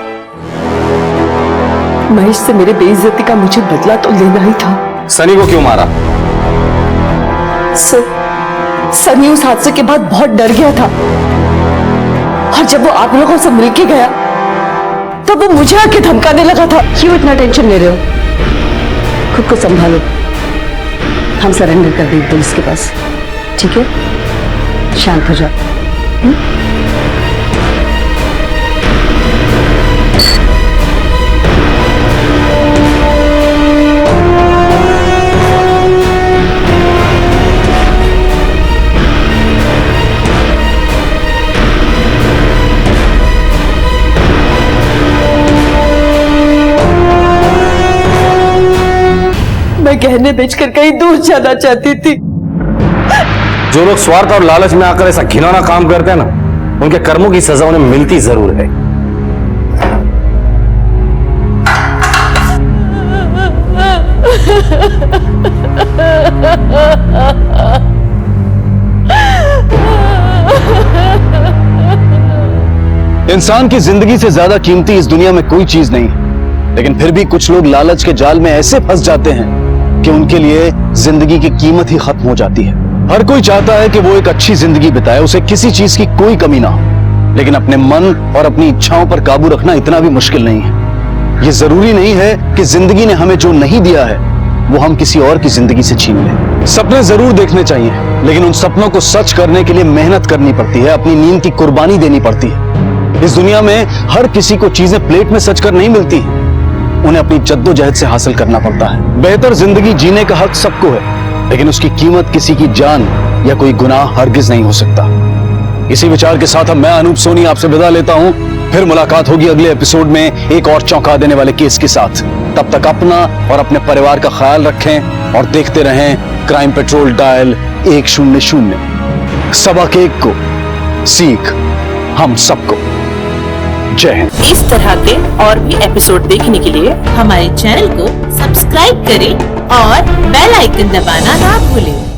महेश से मेरे बेइज्जती का मुझे बदला तो लेना ही था। सनी को क्यों मारा? सनी उस हादसे के बाद बहुत डर गया था और जब वो आप लोगों से मिलके गया तब वो मुझे आके धमकाने लगा था। क्यों इतना टेंशन ले रहे हो? खुद को संभालो, हम सरेंडर कर देंगे पुलिस के पास, ठीक है? शांत हो जाओ। मैं गहने बेचकर कहीं दूर जाना चाहती थी। जो लोग स्वार्थ और लालच में आकर ऐसा घिनौना काम करते हैं ना, उनके कर्मों की सजा उन्हें मिलती जरूर है। इंसान की जिंदगी से ज्यादा कीमती इस दुनिया में कोई चीज नहीं है, लेकिन फिर भी कुछ लोग लालच के जाल में ऐसे फंस जाते हैं कि उनके लिए जिंदगी की कीमत ही खत्म हो जाती है। हर कोई चाहता है कि वो एक अच्छी जिंदगी बिताए, उसे किसी चीज की कोई कमी ना हो, लेकिन अपने मन और अपनी इच्छाओं पर काबू रखना इतना भी मुश्किल नहीं है। ये जरूरी नहीं है कि जिंदगी ने हमें जो नहीं दिया है वो हम किसी और की जिंदगी से छीन लें। सपने जरूर देखने चाहिए, लेकिन उन सपनों को सच करने के लिए मेहनत करनी पड़ती है, अपनी नींद की कुर्बानी देनी पड़ती है। इस दुनिया में हर किसी को चीजें प्लेट में सच कर नहीं मिलती, उन्हें अपनी जद्दोजहद से हासिल करना पड़ता है। बेहतर जिंदगी जीने का हक सबको है, लेकिन उसकी कीमत किसी की जान या कोई गुनाह हरगिज नहीं हो सकता। इसी विचार के साथ अब मैं अनूप सोनी आपसे विदा लेता हूं। फिर मुलाकात होगी अगले एपिसोड में एक और चौंका देने वाले केस के साथ। तब तक अपना और अपने परिवार का ख्याल रखें और देखते रहें क्राइम पेट्रोल डायल 100। सबक एक को सीख हम सबको। जय हिंद। इस तरह के और भी एपिसोड देखने के लिए हमारे चैनल को सब्सक्राइब करें और बेल आइकन दबाना ना भूलें।